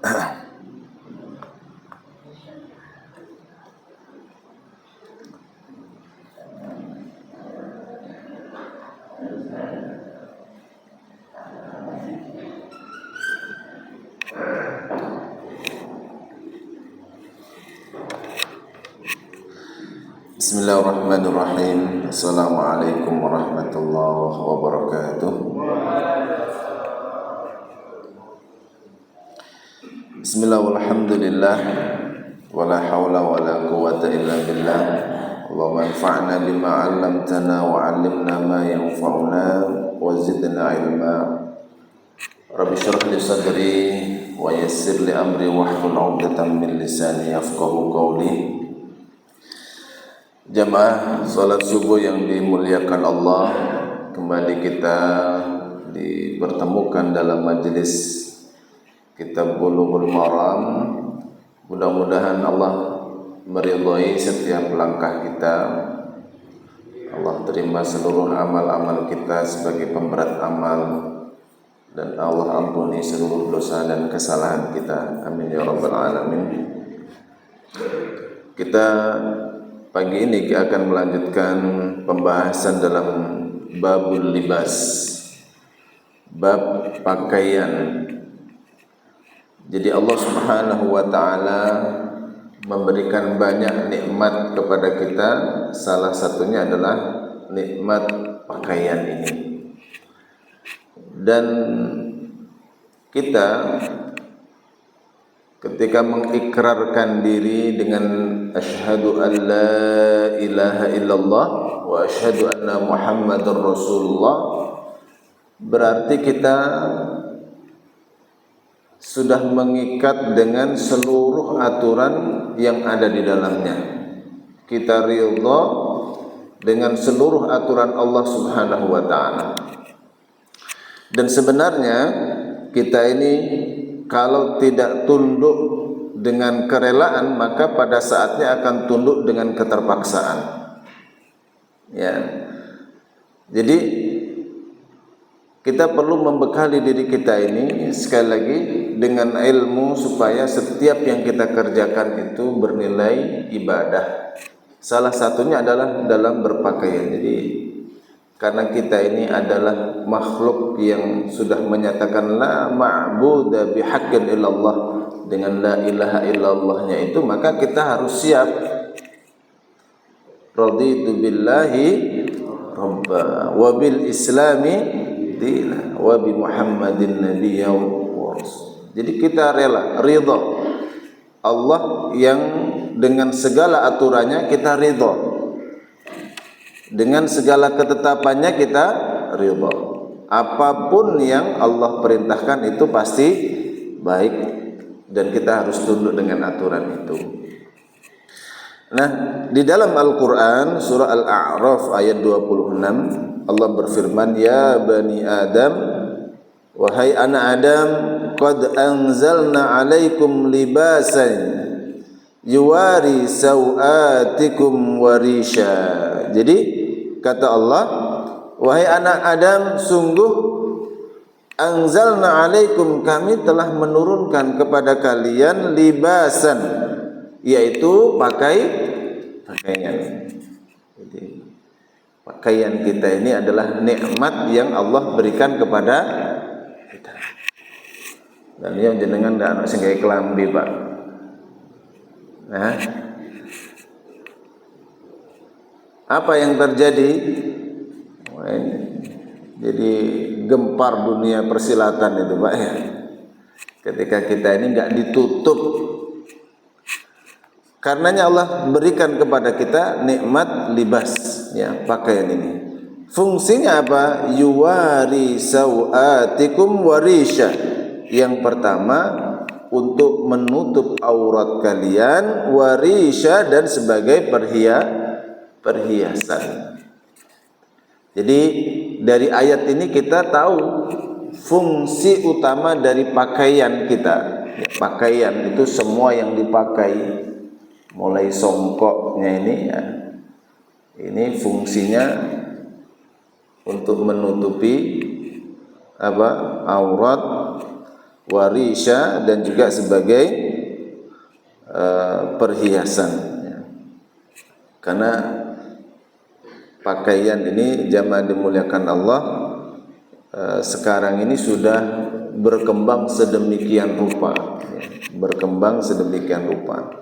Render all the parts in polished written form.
Bismillahirrahmanirrahim. Assalamualaikum warahmatullahi wabarakatuh. Bismillah walhamdulillah wala hawla wala quwwata illa billah. Allahumma anfa'na bima 'allamtana wa 'allimna ma yanfa'una wa zidna ilma. Rabbi shrah li sadri wa yassir li amri wahlul 'uqdatam min lisani yafqahu qawli. Jamaah salat subuh yang dimuliakan Allah, kembali kita dipertemukan dalam majelis Kitab Bulughul Maram. Mudah-mudahan Allah meridhai setiap langkah kita. Allah terima seluruh amal-amal kita sebagai pemberat amal, dan Allah ampuni seluruh dosa dan kesalahan kita. Amin ya rabbal alamin. Kita pagi ini akan melanjutkan pembahasan dalam babul libas, bab pakaian. Jadi Allah Subhanahu wa ta'ala memberikan banyak nikmat kepada kita. Salah satunya adalah nikmat pakaian ini. Dan kita ketika mengikrarkan diri dengan asyhadu an la ilaha illallah wa asyhadu anna muhammadar rasulullah, berarti kita sudah mengikat dengan seluruh aturan yang ada di dalamnya. Kita ridha dengan seluruh aturan Allah Subhanahu wa ta'ala. Dan sebenarnya kita ini kalau tidak tunduk dengan kerelaan, maka pada saatnya akan tunduk dengan keterpaksaan. Ya. Jadi kita perlu membekali diri kita ini sekali lagi dengan ilmu, supaya setiap yang kita kerjakan itu bernilai ibadah. Salah satunya adalah dalam berpakaian. Jadi karena kita ini adalah makhluk yang sudah menyatakan la ma'buda bihaqqin illallah, dengan la ilaha illallahnya itu, maka kita harus siap. Raditu billahi rabba wa bil islami dina wa bi muhammadin nabiyya wa rasul. Jadi kita rela, ridha Allah yang dengan segala aturannya kita ridha, dengan segala ketetapannya kita ridha. Apapun yang Allah perintahkan itu pasti baik, dan kita harus tunduk dengan aturan itu. Nah, di dalam Al-Quran surah Al-A'raf ayat 26, Allah berfirman, ya bani Adam, wahai anak Adam, qad anzalna alaikum libasan yuwari sawatikum warisha. Jadi kata Allah, wahai anak Adam, sungguh anzalna alaikum, kami telah menurunkan kepada kalian libasan, yaitu pakaian. Jadi pakaian kita ini adalah nikmat yang Allah berikan kepada kita. Dan yang jenengan ndak ana sing gawe kelambi, Pak. Nah, apa yang terjadi? Jadi gempar dunia persilatan itu, Pak, ya. Ketika kita ini enggak ditutup, karenanya Allah berikan kepada kita nikmat libas, ya, pakaian ini. Fungsinya apa? Yuwari sawatikum warisha. Yang pertama, untuk menutup aurat kalian, warisha, dan sebagai perhiasan. Jadi dari ayat ini kita tahu fungsi utama dari pakaian kita. Ya, pakaian itu semua yang dipakai, mulai songkoknya ini, ya, ini fungsinya untuk menutupi aurat, warisha dan juga sebagai perhiasan ya. Karena pakaian ini jamaah dimuliakan Allah sekarang ini sudah berkembang sedemikian rupa ya. Berkembang sedemikian rupa.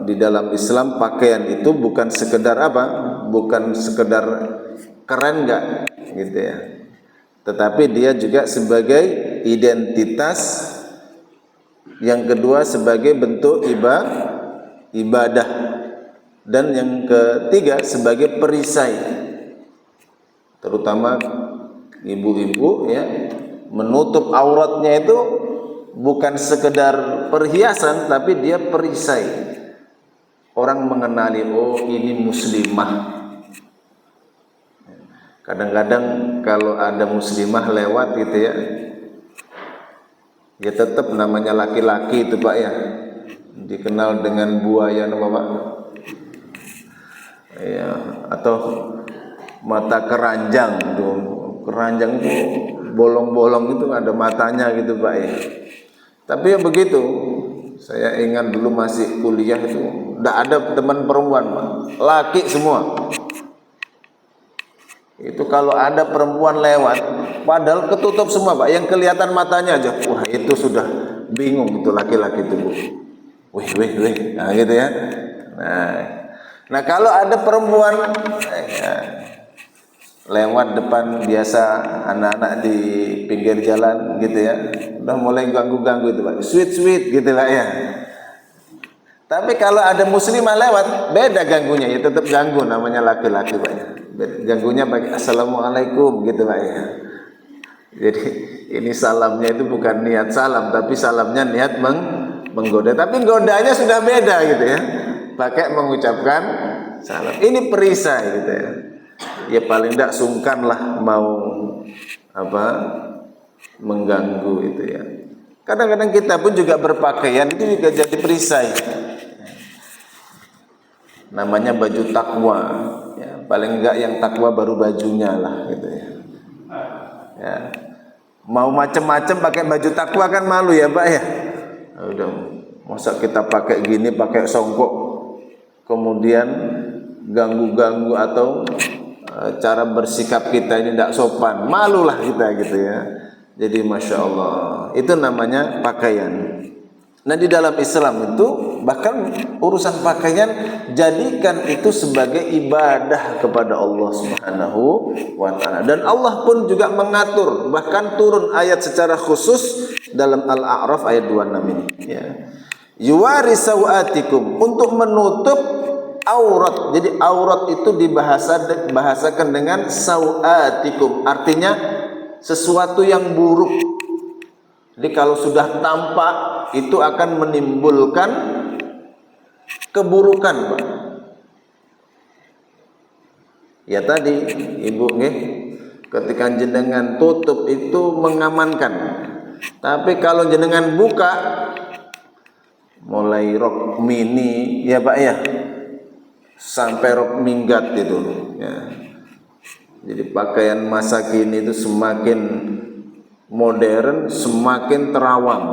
Di dalam Islam pakaian itu bukan sekedar apa? Bukan sekedar keren enggak gitu ya. Tetapi dia juga sebagai identitas, yang kedua sebagai bentuk ibadah, dan yang ketiga sebagai perisai. Terutama ibu-ibu ya, menutup auratnya itu bukan sekedar perhiasan, tapi dia perisai. Orang mengenali, oh ini muslimah. Kadang-kadang kalau ada muslimah lewat gitu ya, ya tetap namanya laki-laki itu Pak ya, dikenal dengan buaya apa Pak? Ya, atau mata keranjang tuh. Keranjang itu bolong-bolong itu ada matanya gitu Pak ya. Tapi ya begitu. Saya ingat dulu masih kuliah itu tidak ada teman perempuan Pak, laki semua. Itu kalau ada perempuan lewat, padahal ketutup semua Pak, yang kelihatan matanya aja, wah itu sudah bingung itu laki-laki itu Bu. Wih, nah gitu ya. Nah kalau ada perempuan lewat depan biasa anak-anak di pinggir jalan gitu ya, udah mulai ganggu-ganggu itu Pak, sweet gitu Pak ya. Tapi kalau ada muslimah lewat, beda ganggunya, ya tetap ganggu, namanya laki-laki Pak ya. Ganggunya pakai assalamualaikum gitu Pak ya. Jadi ini salamnya itu bukan niat salam, tapi salamnya niat menggoda. Tapi godanya sudah beda gitu ya, pakai mengucapkan salam. Ini perisai gitu ya. Ya paling tidak sungkanlah mau apa mengganggu itu ya. Kadang-kadang kita pun juga berpakaian itu juga jadi perisai. Namanya baju takwa ya, paling enggak yang takwa baru bajunya lah gitu ya. Ya. Mau macam-macam pakai baju takwa kan malu ya Pak ya. Udah, masa kita pakai gini, pakai songkok, kemudian ganggu-ganggu atau cara bersikap kita ini tidak sopan, malulah kita gitu ya. Jadi masya Allah, itu namanya pakaian. Nah di dalam Islam itu bahkan urusan pakaian jadikan itu sebagai ibadah kepada Allah Subhanahu wa ta'ala. Dan Allah pun juga mengatur, bahkan turun ayat secara khusus dalam Al-A'raf ayat 26 ini ya. Yuwari sawatikum, untuk menutup aurat. Jadi aurat itu dibahasakan dengan sawatikum, artinya sesuatu yang buruk. Jadi kalau sudah tampak itu akan menimbulkan keburukan Pak. Ya tadi Ibu nggih, ketika jenengan tutup itu mengamankan. Tapi kalau jenengan buka, mulai rok mini ya Pak ya, sampai rok minggat itu ya. Jadi pakaian masa kini itu semakin modern, semakin terawang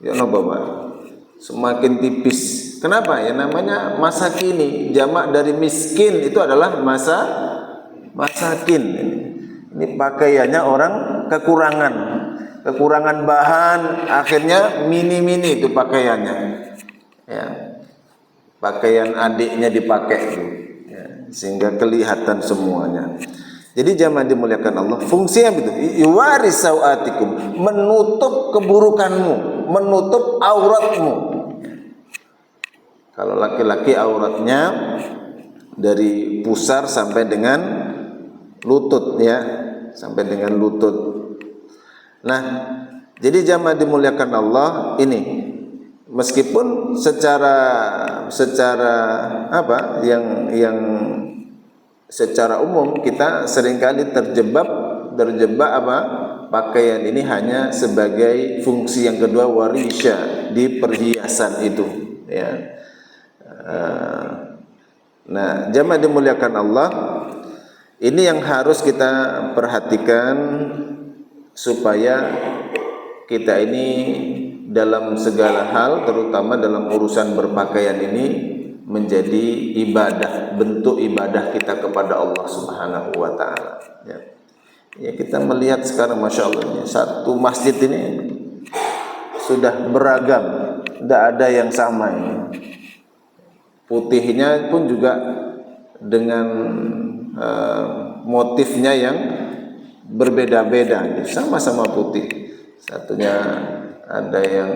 ya no Bapak, semakin tipis. Kenapa? Ya namanya masa kini, jamak dari miskin itu adalah masakin. Ini pakaiannya orang kekurangan bahan, akhirnya mini itu pakaiannya ya. Pakaian adiknya dipakai itu ya, sehingga kelihatan semuanya. Jadi jamaah dimuliakan Allah, fungsinya begitu. Yuwaris sawatikum, menutup keburukanmu, menutup auratmu. Kalau laki-laki auratnya dari pusar sampai dengan lutut ya, sampai dengan lutut. Nah, jadi jamaah dimuliakan Allah, ini meskipun secara apa yang secara umum kita seringkali terjebak apa, pakaian ini hanya sebagai fungsi yang kedua, warisha, di perhiasan itu ya. Nah jamaah dimuliakan Allah, ini yang harus kita perhatikan supaya kita ini dalam segala hal, terutama dalam urusan berpakaian ini, menjadi ibadah, bentuk ibadah kita kepada Allah Subhanahu wa Ta'ala. Ya, kita melihat sekarang, masya Allah, satu masjid ini sudah beragam, tidak ada yang sama ini. Putihnya pun juga dengan motifnya yang berbeda-beda, sama-sama putih. Satunya ada yang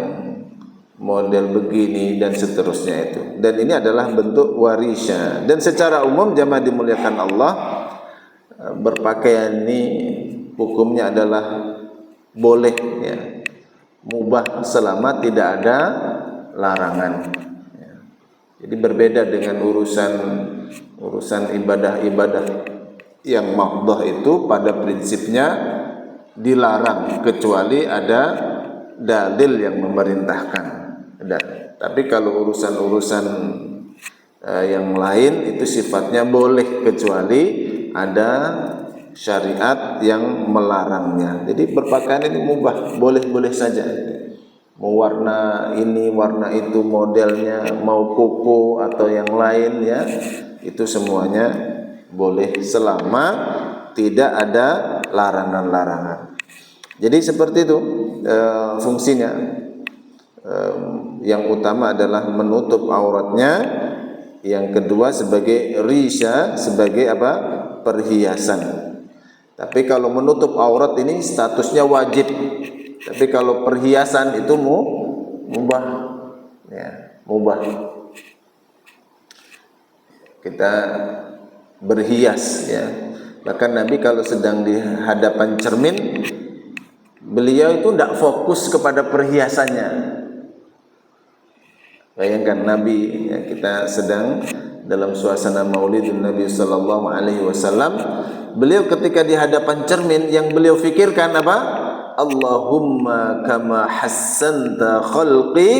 model begini dan seterusnya itu. Dan ini adalah bentuk warisya. Dan secara umum jamaah dimuliakan Allah, berpakaian ini hukumnya adalah boleh, ya, mubah selama tidak ada larangan. Ya. Jadi berbeda dengan urusan ibadah-ibadah yang mahdhah itu pada prinsipnya dilarang kecuali ada dalil yang memerintahkan. Tapi kalau urusan-urusan yang lain itu sifatnya boleh kecuali ada syariat yang melarangnya. Jadi berpakaian ini mubah, boleh-boleh saja. Mau warna ini, warna itu, modelnya, mau kuku atau yang lain, ya, itu semuanya boleh selama tidak ada larangan-larangan. Jadi seperti itu fungsinya. Yang utama adalah menutup auratnya, yang kedua sebagai risya, sebagai apa? Perhiasan. Tapi kalau menutup aurat ini statusnya wajib. Tapi kalau perhiasan itu mubah, ya, mubah. Kita berhias, ya. Bahkan Nabi kalau sedang di hadapan cermin, beliau itu tidak fokus kepada perhiasannya. Bayangkan Nabi, ya, kita sedang dalam suasana Maulidun Nabi sallallahu alaihi wasallam, beliau ketika di hadapan cermin yang beliau fikirkan apa? Allahumma kama hassanta khalqi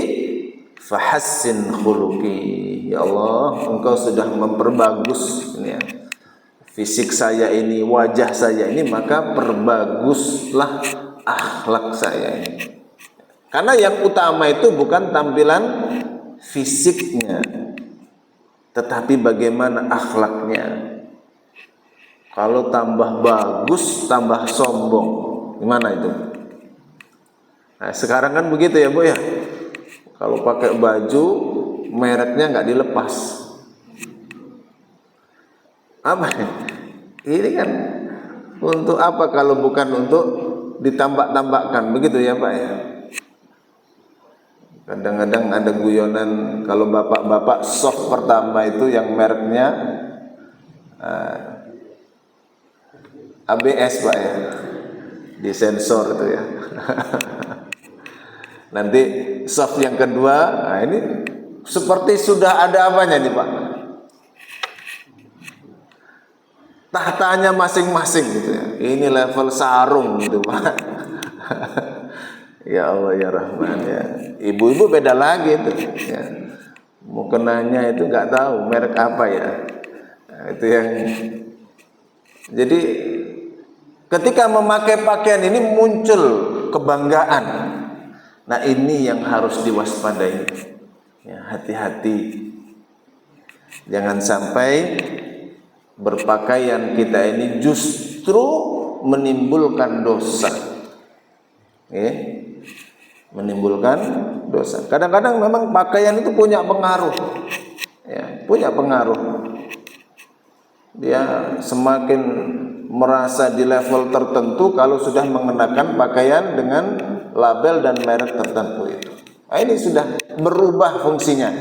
fahassin khuluqi. Ya Allah, Engkau sudah memperbagus ini, ya, fisik saya ini, wajah saya ini, maka perbaguslah akhlak saya ini. Karena yang utama itu bukan tampilan fisiknya, tetapi bagaimana akhlaknya. Kalau tambah bagus, tambah sombong, gimana itu? Nah, sekarang kan begitu ya Bu ya. Kalau pakai baju mereknya nggak dilepas. Apa? Ini kan untuk apa kalau bukan untuk ditambak-tambakkan, begitu ya Pak ya. Kadang-kadang ada guyonan kalau bapak-bapak soft pertama itu yang mereknya ABS Pak ya, disensor itu ya. Nanti soft yang kedua, nah ini seperti sudah ada apanya nih Pak, tahtanya masing-masing gitu ya. Ini level sarung gitu Pak. Ya Allah ya Rahman ya. Ibu-ibu beda lagi itu ya. Mau kenanya itu nggak tahu merek apa ya. Nah, itu yang jadi ketika memakai pakaian ini muncul kebanggaan. Nah ini yang harus diwaspadai. Ya, hati-hati. Jangan sampai berpakaian kita ini justru menimbulkan dosa. Ya. Menimbulkan dosa. Kadang-kadang memang pakaian itu punya pengaruh, ya, punya pengaruh. Dia semakin merasa di level tertentu kalau sudah mengenakan pakaian dengan label dan merek tertentu itu. Nah, ini sudah berubah fungsinya,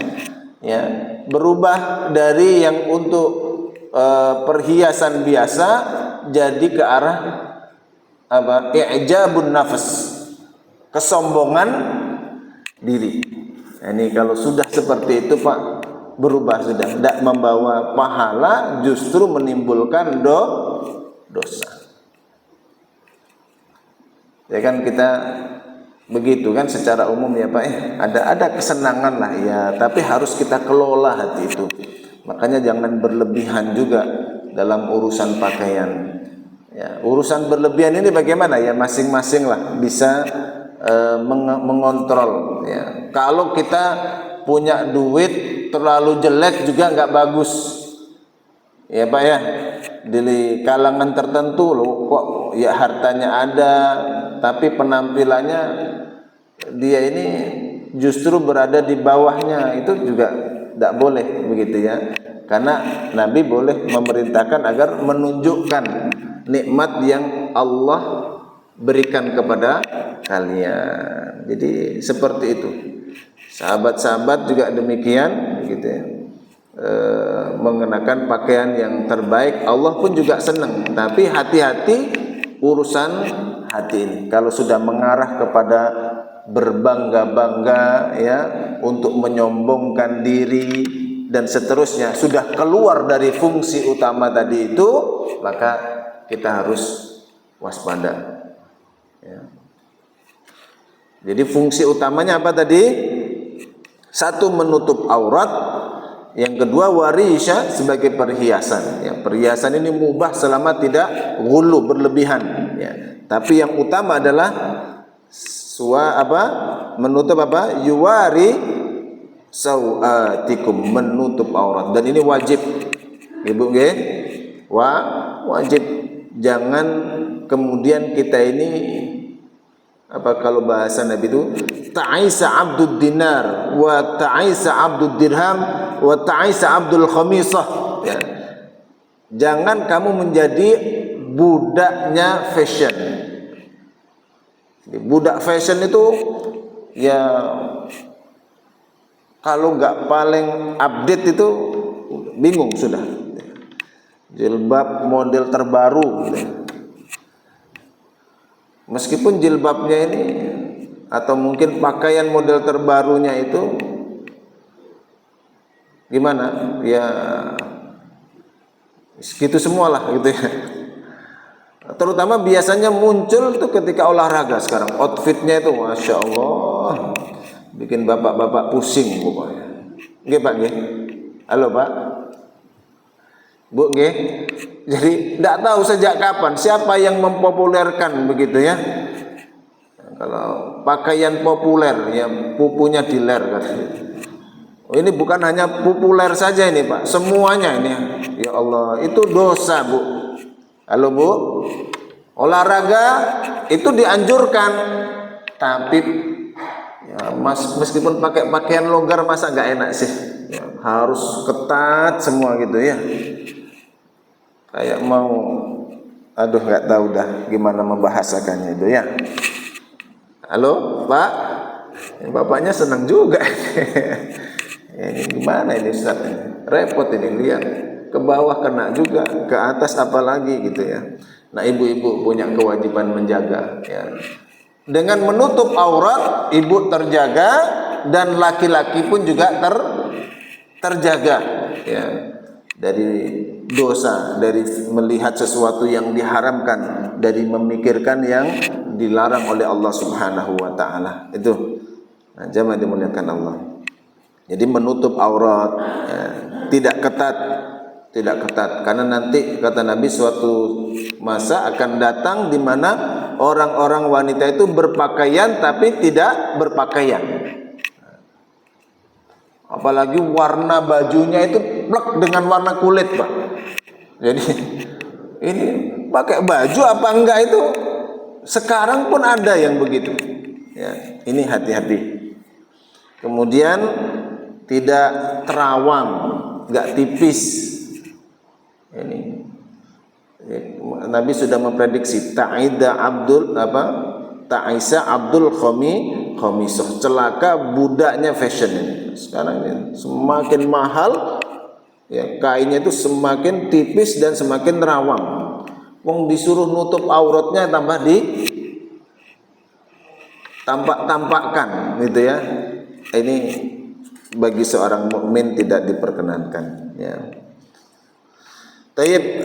ya, berubah dari yang untuk perhiasan biasa jadi ke arah apa? I'jabun nafs. Kesombongan diri. Ini kalau sudah seperti itu Pak, berubah sudah, tidak membawa pahala, justru menimbulkan dosa. Ya kan kita begitu kan secara umum ya Pak ada kesenangan lah ya, tapi harus kita kelola hati itu. Makanya jangan berlebihan juga dalam urusan pakaian. Ya, urusan berlebihan ini bagaimana ya, masing-masing lah bisa mengontrol ya. Kalau kita punya duit terlalu jelek juga nggak bagus ya Pak ya. Di kalangan tertentu loh kok ya hartanya ada tapi penampilannya dia ini justru berada di bawahnya, itu juga tidak boleh begitu ya. Karena Nabi boleh memerintahkan agar menunjukkan nikmat yang Allah berikan kepada kalian. Jadi seperti itu. Sahabat-sahabat juga demikian gitu ya. Mengenakan pakaian yang terbaik, Allah pun juga senang. Tapi hati-hati urusan hati ini. Kalau sudah mengarah kepada berbangga-bangga ya, untuk menyombongkan diri dan seterusnya, sudah keluar dari fungsi utama tadi itu, maka kita harus waspada ya. Jadi fungsi utamanya apa tadi? Satu, menutup aurat. Yang kedua, warisha, sebagai perhiasan ya. Perhiasan ini mubah selama tidak ghulu, berlebihan ya. Tapi yang utama adalah menutup apa? Yuwari sawatikum, menutup aurat. Dan ini wajib. Ibu nggih? Wajib. Jangan kemudian kita ini kalau bahasa Nabi itu ta'isa abdud dinar wa ta'isa abdud dirham wa ta'isa abdul khamisah ya. Jangan kamu menjadi budaknya fashion. Jadi budak fashion itu ya, kalau nggak paling update itu bingung sudah. Jilbab model terbaru gitu. Meskipun jilbabnya ini atau mungkin pakaian model terbarunya itu gimana ya, segitu semualah gitu ya. Terutama biasanya muncul tuh ketika olahraga sekarang, outfitnya itu masya Allah bikin bapak-bapak pusing pokoknya. Nggih Pak nggih? Halo Pak, Bu nggih? Jadi tidak tahu sejak kapan siapa yang mempopulerkan begitu ya. Kalau pakaian populer ya pupunya diler katanya. Oh, ini bukan hanya populer saja ini Pak, semuanya ini. Ya Allah, itu dosa Bu. Halo Bu, olahraga itu dianjurkan, tapi ya, meskipun pakai pakaian longgar masa nggak enak sih? Ya, harus ketat semua gitu ya. Kayak mau, aduh nggak tahu dah gimana membahasakannya itu ya. Halo Pak, ini bapaknya senang juga. Ini gimana ini Ustaz? Repot ini, lihat ke bawah kena juga, ke atas apalagi gitu ya. Nah ibu-ibu punya kewajiban menjaga ya. Dengan menutup aurat ibu terjaga dan laki-laki pun juga terjaga ya, dari dosa, dari melihat sesuatu yang diharamkan, dari memikirkan yang dilarang oleh Allah Subhanahu wa taala. Itu. Nah, jamaah dimuliakan Allah. Jadi menutup aurat ya, tidak ketat karena nanti kata Nabi suatu masa akan datang di mana orang-orang wanita itu berpakaian tapi tidak berpakaian. Apalagi warna bajunya itu plek dengan warna kulit, Pak. Jadi ini pakai baju apa enggak itu sekarang pun ada yang begitu. Ya, ini hati-hati. Kemudian tidak terawang, enggak tipis. Ini Nabi sudah memprediksi Ta'isa Abdul Khamisah, celaka budaknya fashion ini. Sekarang ini semakin mahal ya, kainnya itu semakin tipis dan semakin terawang. Wong disuruh nutup auratnya tambah tampak-tampakkan gitu ya. Ini bagi seorang mukmin tidak diperkenankan ya. Taib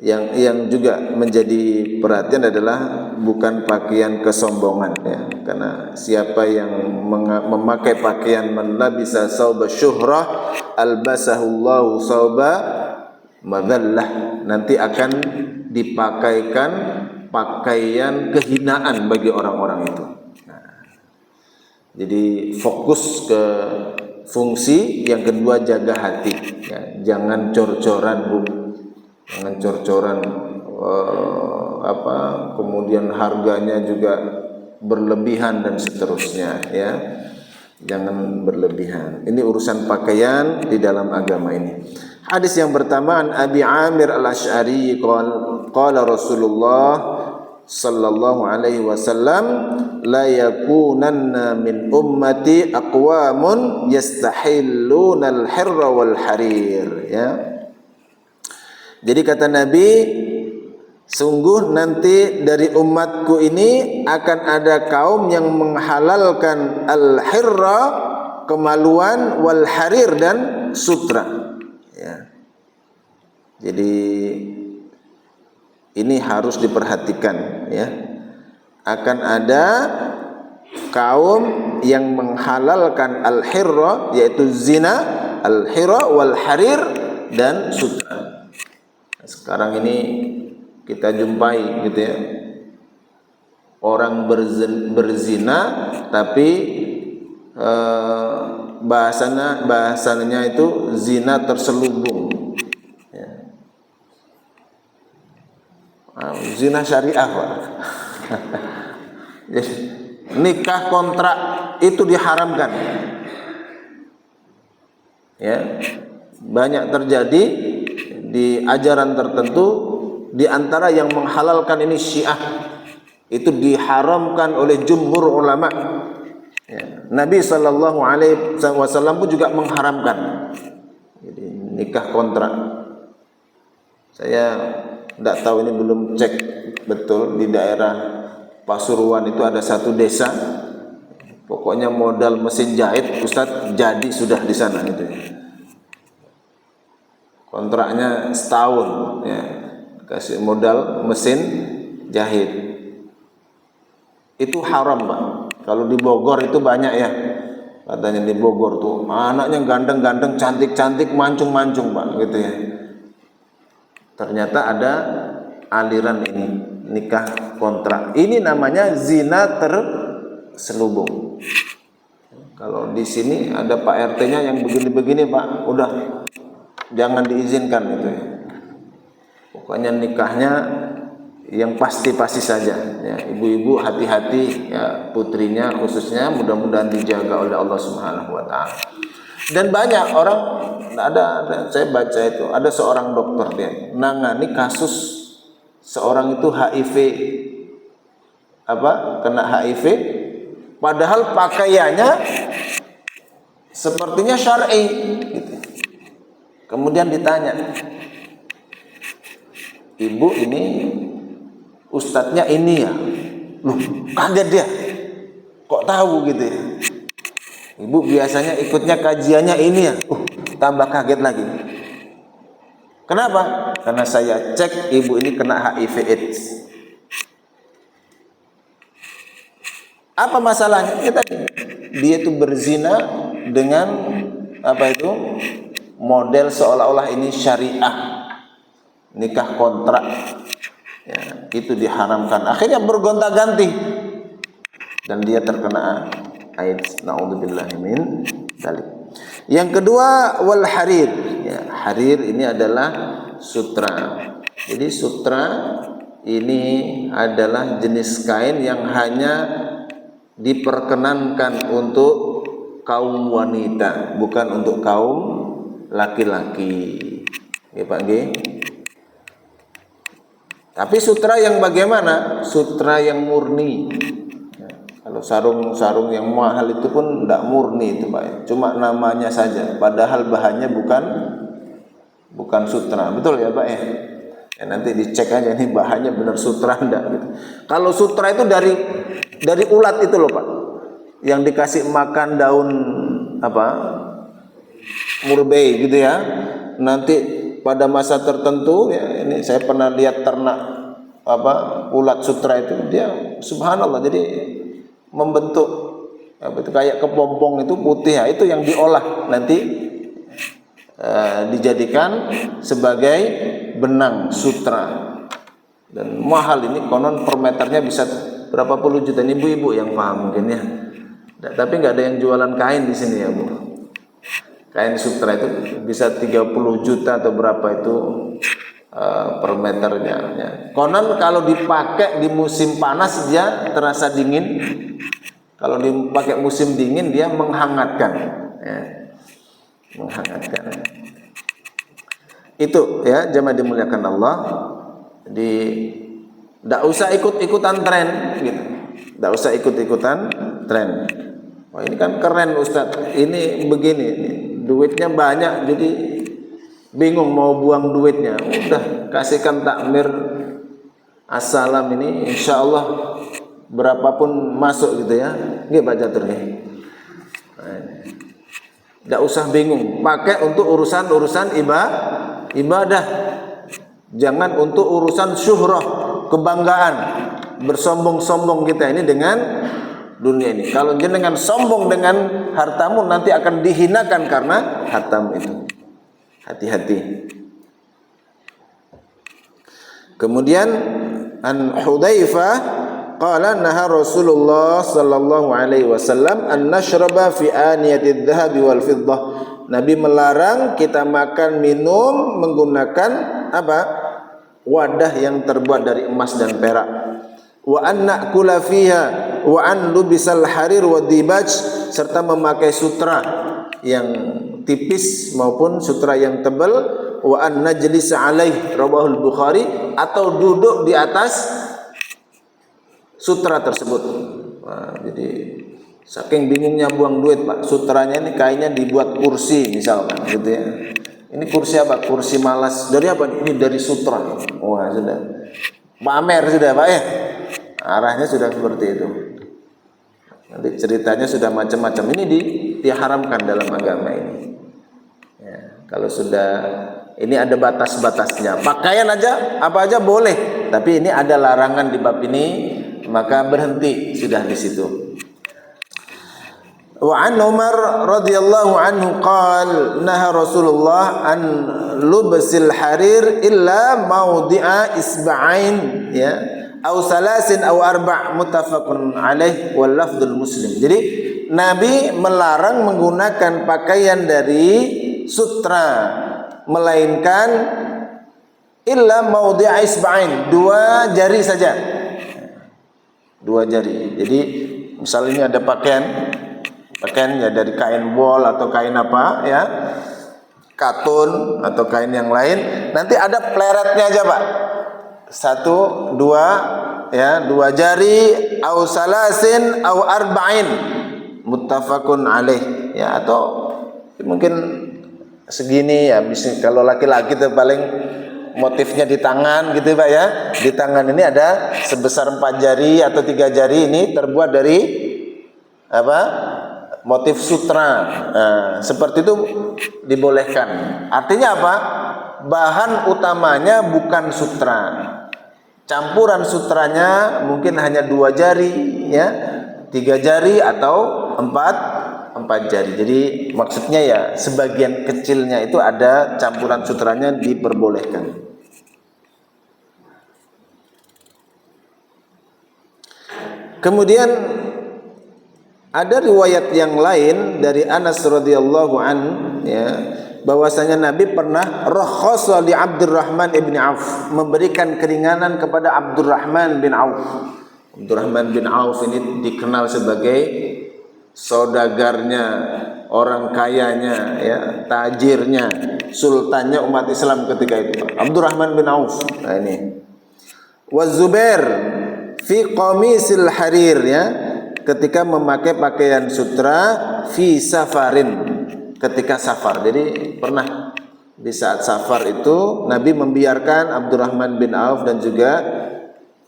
yang juga menjadi perhatian adalah bukan pakaian kesombongan ya, karena siapa yang memakai pakaian man labisa sauba syuhrah albasahullahu sauba madallah, nanti akan dipakaikan pakaian kehinaan bagi orang-orang itu. Jadi fokus ke fungsi, yang kedua jaga hati, ya. Jangan cor-coran, Bu. Jangan cor-coran, kemudian harganya juga berlebihan dan seterusnya, ya. Jangan berlebihan. Ini urusan pakaian di dalam agama ini. Hadis yang pertama, an Abi Amir Al-Asy'ari qala Rasulullah sallallahu alaihi wasallam, la yakunanna min ummati aqwamun yastahilluna al-hirra wal harir, ya. Jadi kata Nabi, sungguh nanti dari umatku ini akan ada kaum yang menghalalkan al-hirra, kemaluan, wal harir, dan sutra, ya. Jadi ini harus diperhatikan, ya. Akan ada kaum yang menghalalkan al-hirra, yaitu zina, al-hirra wal harir, dan sutra. Sekarang ini kita jumpai gitu, ya, orang berzina tapi bahasanya itu zina terselubung, ya. Zina syariah, Pak. Jadi nikah kontrak itu diharamkan, ya. Banyak terjadi di ajaran tertentu. Di antara yang menghalalkan ini Syiah, itu diharamkan oleh jumhur ulama, ya. Nabi sallallahu alaihi wasallam pun juga mengharamkan. Jadi nikah kontrak. Saya tidak tahu, ini belum cek betul. Di daerah Pasuruan itu ada satu desa, pokoknya modal mesin jahit, Ustadz, jadi sudah di sana gitu, ya. Kontraknya setahun, ya. Kasih modal mesin jahit. Itu haram, Pak. Kalau di Bogor itu banyak, ya. Katanya di Bogor tuh anaknya ganteng-ganteng, cantik-cantik, mancung-mancung, Pak, gitu, ya. Ternyata ada aliran ini, nikah kontrak. Ini namanya zina terselubung. Kalau di sini ada Pak RT-nya yang begini-begini, Pak, udah jangan diizinkan gitu, ya. Pokoknya nikahnya yang pasti-pasti saja, ya. Ibu-ibu hati-hati, ya, putrinya khususnya, mudah-mudahan dijaga oleh Allah Subhanahu wa taala. Dan banyak orang, ada saya baca itu, ada seorang dokter, dia nangani kasus seorang itu HIV, kena HIV, padahal pakaiannya sepertinya syar'i gitu. Kemudian ditanya, ibu ini ustadznya ini ya? Loh, kaget dia, kok tahu gitu, ya. Ibu biasanya ikutnya kajiannya ini ya? Tambah kaget lagi. Kenapa? Karena saya cek ibu ini kena HIV/AIDS. Apa masalahnya? Ya tadi, dia itu berzina dengan model seolah-olah ini syariah, nikah kontrak, ya, itu diharamkan. Akhirnya bergonta-ganti dan dia terkena AIDS. Naudzubillahi min dzalik. Yang kedua, wal harir, ya. Harir ini adalah sutra. Jadi sutra ini adalah jenis kain yang hanya diperkenankan untuk kaum wanita, bukan untuk kaum laki-laki, ya Pak G. Tapi sutra yang bagaimana? Sutra yang murni. Ya, kalau sarung yang mahal itu pun tidak murni itu, Pak. Cuma namanya saja, padahal bahannya bukan sutra. Betul ya, Pak ya? Ya, nanti dicek aja nih bahannya benar sutra enggak gitu. Kalau sutra itu dari ulat itu loh, Pak. Yang dikasih makan daun murbei gitu, ya. Nanti pada masa tertentu, ya, ini saya pernah lihat ternak ulat sutra itu, dia subhanallah jadi membentuk itu kayak kepompong itu putih, ya. Itu yang diolah nanti dijadikan sebagai benang sutra. Dan mahal ini, konon per meternya bisa berapa puluh juta. Ini ibu-ibu yang paham mungkin ya. Tapi nggak ada yang jualan kain di sini ya Bu. Kain sutra itu bisa 30 juta atau berapa itu per meternya. Ya. Konon kalau dipakai di musim panas dia terasa dingin. Kalau dipakai musim dingin dia menghangatkan. Ya. Menghangatkan. Itu ya jemaah dimuliakan Allah. Jadi tidak usah ikut-ikutan tren gitu. Tidak usah ikut-ikutan tren. Wah ini kan keren Ustadz. Ini begini, duitnya banyak jadi bingung mau buang duitnya. Udah kasihkan takmir assalam ini, insya Allah berapapun masuk gitu ya. Nggih Pak Catur nih. Tidak usah bingung. Pakai untuk urusan ibadah. Jangan untuk urusan syuhrah, kebanggaan, bersombong-sombong kita ini dengan dunia ini. Kalau jenengan sombong dengan hartamu nanti akan dihinakan karena hartamu itu. Hati-hati. Kemudian an Hudzaifah qala naha Rasulullah sallallahu alaihi wasallam an nashraba fi aniyatidz dhahabi wal fiddah. Nabi melarang kita makan minum menggunakan apa? Wadah yang terbuat dari emas dan perak. Wa an na'kula fiha wa an lubisal harir wa dibaj, serta memakai sutra yang tipis maupun sutra yang tebal. Wa an najlisa alaih, rawahul Bukhari, atau duduk di atas sutra tersebut. Nah, jadi saking bingungnya buang duit Pak, sutranya ini kainnya dibuat kursi misalkan gitu ya. Ini kursi apa? Kursi malas. Dari apa? Ini dari sutra. Wah sudah pamer sudah Pak ya. Arahnya sudah seperti itu. Nanti ceritanya sudah macam-macam. Ini diharamkan dalam agama ini. Ya, kalau sudah ini ada batas-batasnya. Pakaian aja apa aja boleh, tapi ini ada larangan di bab ini, maka berhenti sudah di situ. Wa an Umar radhiyallahu anhu qala naha Rasulullah an lubsil harir illa mawdi'a isba'ain ya au salasin au arba' muttafaqun alaih wal lafdzul Muslim. Jadi Nabi melarang menggunakan pakaian dari sutra melainkan illa mawdi'a isba'ain, 2 jari saja. 2 jari. Jadi misalnya ada pakaiannya dari kain wol atau kain apa ya, katun atau kain yang lain, nanti ada pleretnya aja Pak, 1, 2 ya, 2 jari, au salasin au arba'in muttafaqun alaih ya, atau mungkin segini ya, bisa kalau laki-laki itu paling motifnya di tangan gitu Pak ya, di tangan ini ada sebesar 4 jari atau 3 jari, ini terbuat dari apa? Motif sutra. Nah, seperti itu dibolehkan. Artinya apa? Bahan utamanya bukan sutra. Campuran sutranya mungkin hanya 2 jari ya, 3 jari atau 4 jari. Jadi maksudnya ya sebagian kecilnya itu ada campuran sutranya diperbolehkan. Kemudian ada riwayat yang lain dari Anas radhiyallahu an ya, bahwasanya Nabi pernah rakhasa li Abdurrahman ibn Auf, memberikan keringanan kepada Abdurrahman bin Auf. Abdurrahman bin Auf ini dikenal sebagai saudagarnya, orang kayanya ya, tajirnya, sultannya umat Islam ketika itu, Abdurrahman bin Auf. Nah ini. Wa Zubair fi qamisil harir ya, ketika memakai pakaian sutra fi safarin, ketika safar. Jadi pernah di saat safar itu Nabi membiarkan Abdurrahman bin Auf dan juga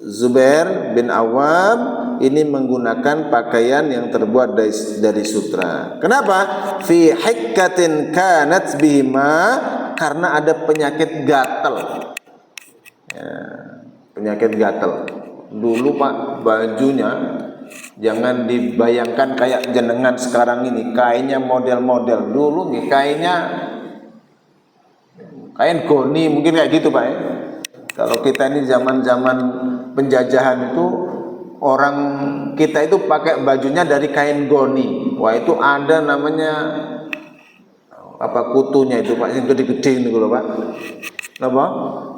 Zubair bin Awam ini menggunakan pakaian yang terbuat dari sutra. Kenapa? Fi hikkatin kanat bihima, karena ada penyakit gatal ya, penyakit gatal. Dulu Pak, bajunya jangan dibayangkan kayak jenengan sekarang ini, kainnya model-model. Dulu nih kainnya kain goni mungkin kayak gitu Pak ya. Kalau kita ini zaman-zaman penjajahan itu orang kita itu pakai bajunya dari kain goni. Wah itu ada namanya apa kutunya itu Pak, yang gede-gede itu loh Pak. Apa?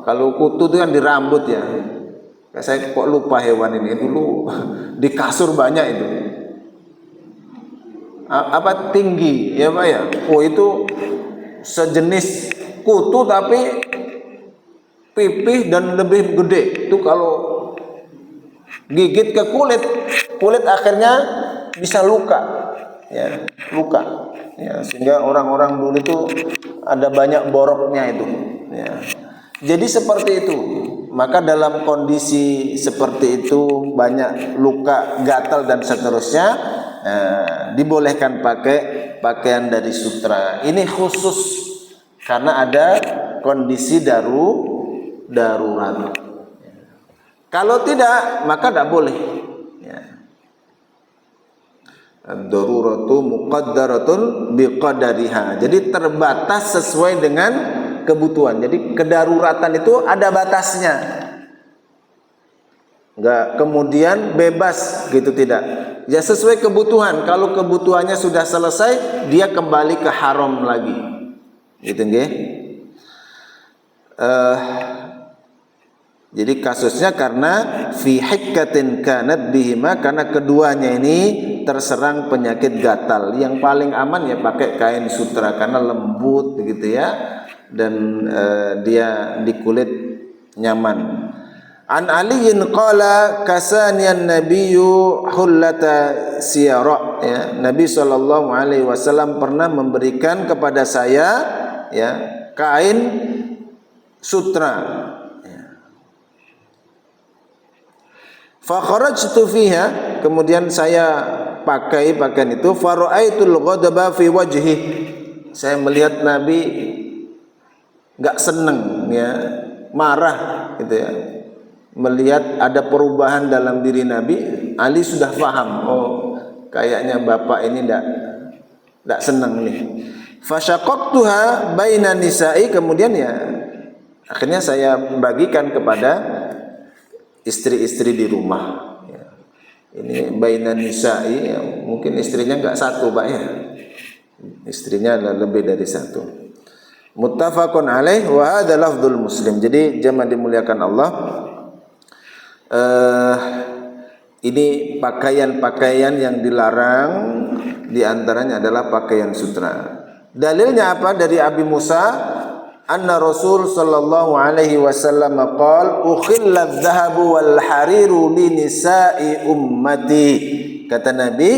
Kalau kutu itu kan di rambut ya. Saya kok lupa hewan ini dulu di kasur banyak itu. Apa tinggi ya Pak ya? Oh itu sejenis kutu tapi pipih dan lebih gede. Itu kalau gigit ke kulit akhirnya bisa luka. Ya, luka. Ya, sehingga orang-orang dulu itu ada banyak boroknya itu. Ya. Jadi seperti itu. Maka dalam kondisi seperti itu banyak luka, gatal dan seterusnya, dibolehkan pakai pakaian dari sutra. Ini khusus karena ada kondisi darurat. Kalau tidak maka tidak boleh. Ad-daruratu muqaddaratun biqadariha. Jadi terbatas sesuai dengan kebutuhan. Jadi kedaruratan itu ada batasnya. Enggak kemudian bebas gitu, tidak. Ya sesuai kebutuhan. Kalau kebutuhannya sudah selesai, dia kembali ke haram lagi. Gitu nggih. Jadi kasusnya karena fi hikkatin kanat bihima, karena keduanya ini terserang penyakit gatal. Yang paling aman ya pakai kain sutra karena lembut begitu ya, dan dia di kulit nyaman. An Aliin qala kasanian nabiyyu hullata siyara, ya, Nabi sallallahu alaihi wasallam pernah memberikan kepada saya ya kain sutra. Fa kharajtu fiha, kemudian saya pakai pakaian itu, fa raaitul ghadaba fi wajhi. Saya melihat Nabi enggak seneng ya, marah gitu ya. Melihat ada perubahan dalam diri Nabi, Ali sudah paham, oh kayaknya bapak ini enggak senang nih. Fa syaqaqtuha baina nisa'i, kemudian ya akhirnya saya bagikan kepada istri-istri di rumah. Ya. Ini baina nisa'i, ya, mungkin istrinya enggak satu Pak ya. Istrinya lebih dari satu. Muttafaqun alaih wa hadza lafdzul Muslim. Jadi jemaah dimuliakan Allah, ini pakaian-pakaian yang dilarang, diantaranya adalah pakaian sutra. Dalilnya apa? Dari Abi Musa, anna Rasul sallallahu alaihi wasallam qala ukhilla adh-dhahabu wal hariru li nisa'i ummati. Kata Nabi,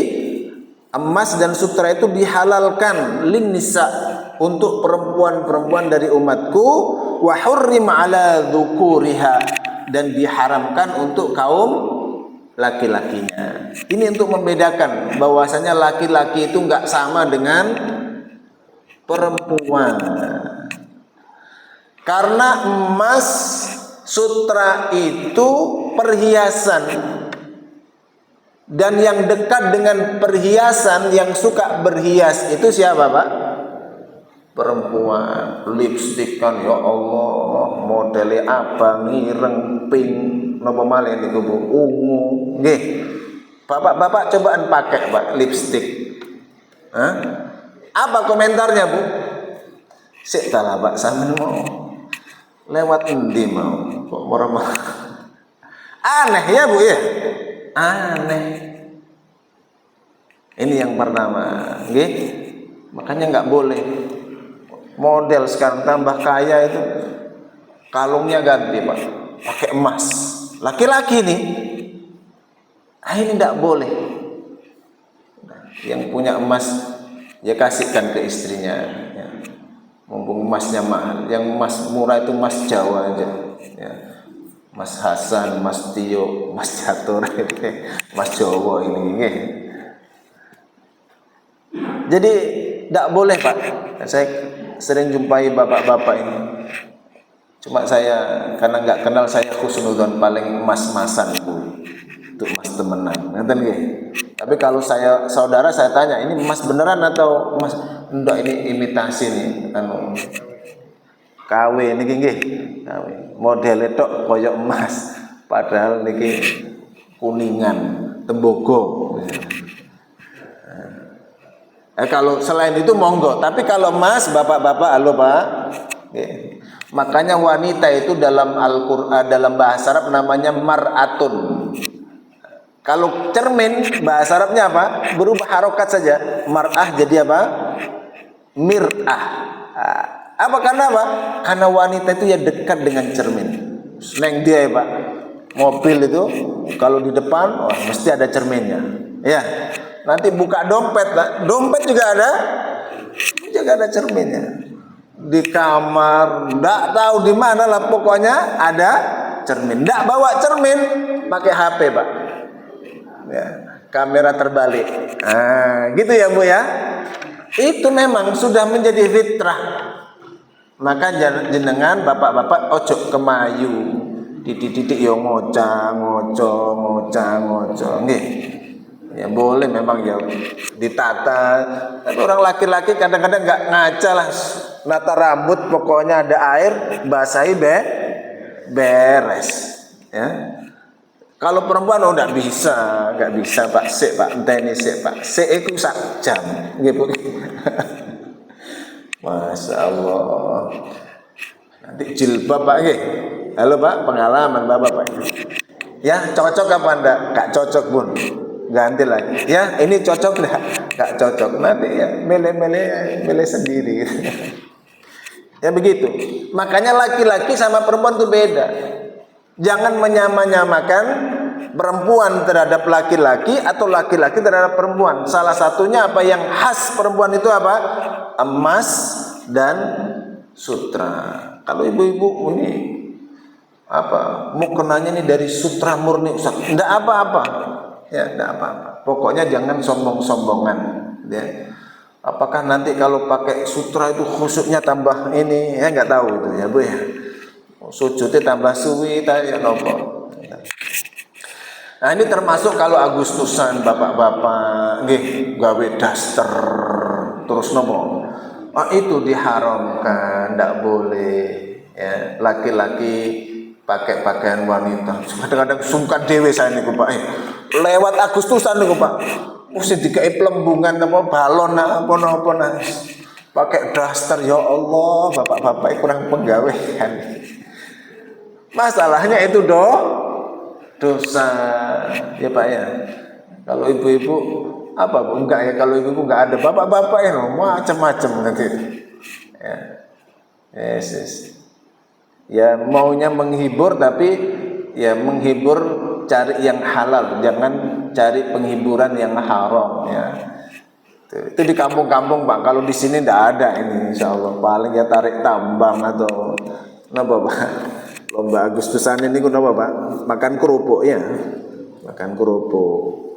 emas dan sutra itu dihalalkan lin nisa, untuk perempuan-perempuan dari umatku, wa hurrima ala dzukuriha, dan diharamkan untuk kaum laki-lakinya. Ini untuk membedakan bahwasanya laki-laki itu enggak sama dengan perempuan. Karena emas sutra itu perhiasan, dan yang dekat dengan perhiasan, yang suka berhias itu siapa Pak? Perempuan. Lipstik kan ya Allah, modelnya apa, ngireng, pink, napa malih niku Bu, ungu. Nggih. Bapak-bapak cobaan pakai Pak lipstik. Hah? Apa komentarnya Bu? Sik lah Pak, sampean mau lewat endi mau kok marah-marah. Aneh ya Bu ya, aneh. Ini yang pertama, nggih. Makanya nggak boleh. Model sekarang tambah kaya itu kalungnya ganti Pak, pakai emas. Laki-laki nih, ini nggak boleh. Yang punya emas ya kasihkan ke istrinya. Ya. Mumpung emasnya mahal, yang emas murah itu emas Jawa aja, ya. Mas Hasan, Mas Tio, Mas Catur, Mas Jawa ini. Jadi tidak boleh Pak. Saya sering jumpai bapak-bapak ini. Cuma saya karena nggak kenal, saya khusnudon paling emas-emasan Bu. Itu emas temenan, ngerti nggih? Tapi kalau saya saudara, saya tanya, ini emas beneran atau emas? Enggak, ini imitasi nih. KW niki nggih, KW. Modele tok koyo emas, padahal niki kuningan, tembogo. Kalau selain itu monggo, tapi kalau emas, bapak-bapak, halo Pak. Makanya wanita itu dalam Al-Qur'an, dalam bahasa Arab namanya mar'atun. Kalau cermin bahasa Arabnya apa? Berubah harokat saja. Mar'ah jadi apa? Mir'ah. Apa karena apa? Karena wanita itu ya dekat dengan cermin. Neng dia ya Pak, mobil itu kalau di depan, wah mesti ada cerminnya. Ya, nanti buka dompet, dompet juga ada cerminnya. Di kamar, nggak tahu di mana lah, pokoknya ada cermin. Nggak bawa cermin, pakai HP Pak. Ya, kamera terbalik. Gitu ya Bu ya. Itu memang sudah menjadi fitrah. Maka jenengan bapak-bapak ojo kemayu titik-titik yo ngoco nggih. Ya boleh memang ya ditata. Tapi orang laki-laki kadang-kadang nggak ngaca lah, nata rambut pokoknya ada air basahi beres ya. Kalau perempuan nggak bisa Pak, sik Pak, enteni sik Pak, sik iku sak jam nggih Bu. Masya Allah. Nanti jilbab Pak nggih. Halo Pak, pengalaman Bapak. Ya, cocok apa enggak? Enggak cocok Bun. Ganti lagi. Ya, ini cocok enggak? Enggak cocok. Nanti ya milih sendiri. Ya begitu. Makanya laki-laki sama perempuan itu beda. Jangan menyamakan perempuan terhadap laki-laki atau laki-laki terhadap perempuan. Salah satunya apa yang khas perempuan itu apa? Emas dan sutra. Kalau ibu-ibu ini apa? Mukenanya ini dari sutra murni Ustaz. Enggak apa-apa. Ya, enggak apa-apa. Pokoknya jangan sombong-sombongan, ya. Apakah nanti kalau pakai sutra itu khusyuknya tambah ini? Ya enggak tahu itu ya, Bu ya. Sujudnya tambah suwi ya nopo. Nah, ini termasuk kalau Agustusan bapak-bapak nggih gawe daster terus nopo. Itu diharamkan, tidak boleh ya, laki-laki pakai pakaian wanita. Kadang-kadang sungkan dewe saya niku Pak. Lewat Agustusan niku Pak. Mesti dikai pelembungan apa balon apa pakai daster, ya Allah, bapak-bapak kurang penggawean. Masalahnya itu dosa ya Pak ya. Kalau ibu-ibu apa Bu? Enggak ya, kalau ibu-ibu enggak ada, bapak-bapak ya macam-macam nanti. Ya. Yes. Ya maunya menghibur, tapi ya menghibur cari yang halal, jangan cari penghiburan yang haram ya. Itu di kampung-kampung Pak. Kalau di sini enggak ada ini, insya Allah paling ya tarik tambang atau apa Pak. Lomba Agustusan ini kenapa Pak? Makan kerupuk ya, makan kerupuk.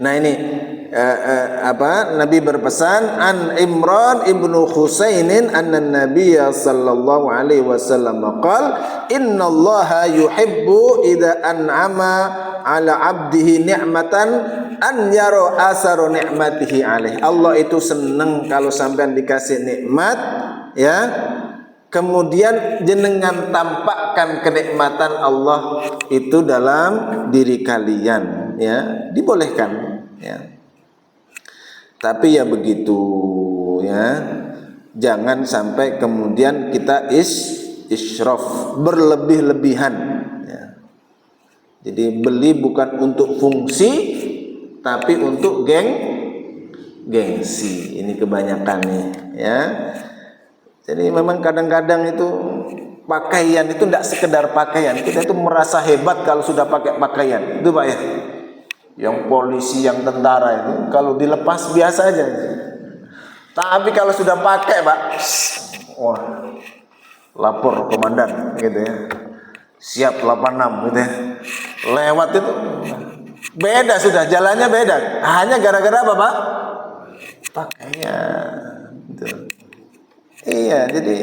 Nah ini Nabi berpesan an Imran ibnu Husainin anna Nabiya sallallahu alaihi wasallam qala innallaha yuhibbu idza an'ama ala 'abdihi ni'matan an yara asaru ni'matihi alaih. Allah itu senang kalau sampean dikasih nikmat ya, kemudian jenengan tampakkan kenikmatan Allah itu dalam diri kalian ya, dibolehkan ya. Tapi ya begitu ya, jangan sampai kemudian kita israf, berlebih-lebihan ya. Jadi beli bukan untuk fungsi tapi untuk gengsi. Ini kebanyakan nih ya. Jadi memang kadang-kadang itu pakaian itu tidak sekedar pakaian. Kita itu merasa hebat kalau sudah pakai pakaian. Itu Pak ya. Yang polisi, yang tentara itu kalau dilepas biasa aja. Tapi kalau sudah pakai Pak, wah, lapor komandan gitu ya. Siap 86 gitu ya. Lewat itu beda sudah, jalannya beda. Hanya gara-gara apa Pak? Pakaian. Gitu. Iya, jadi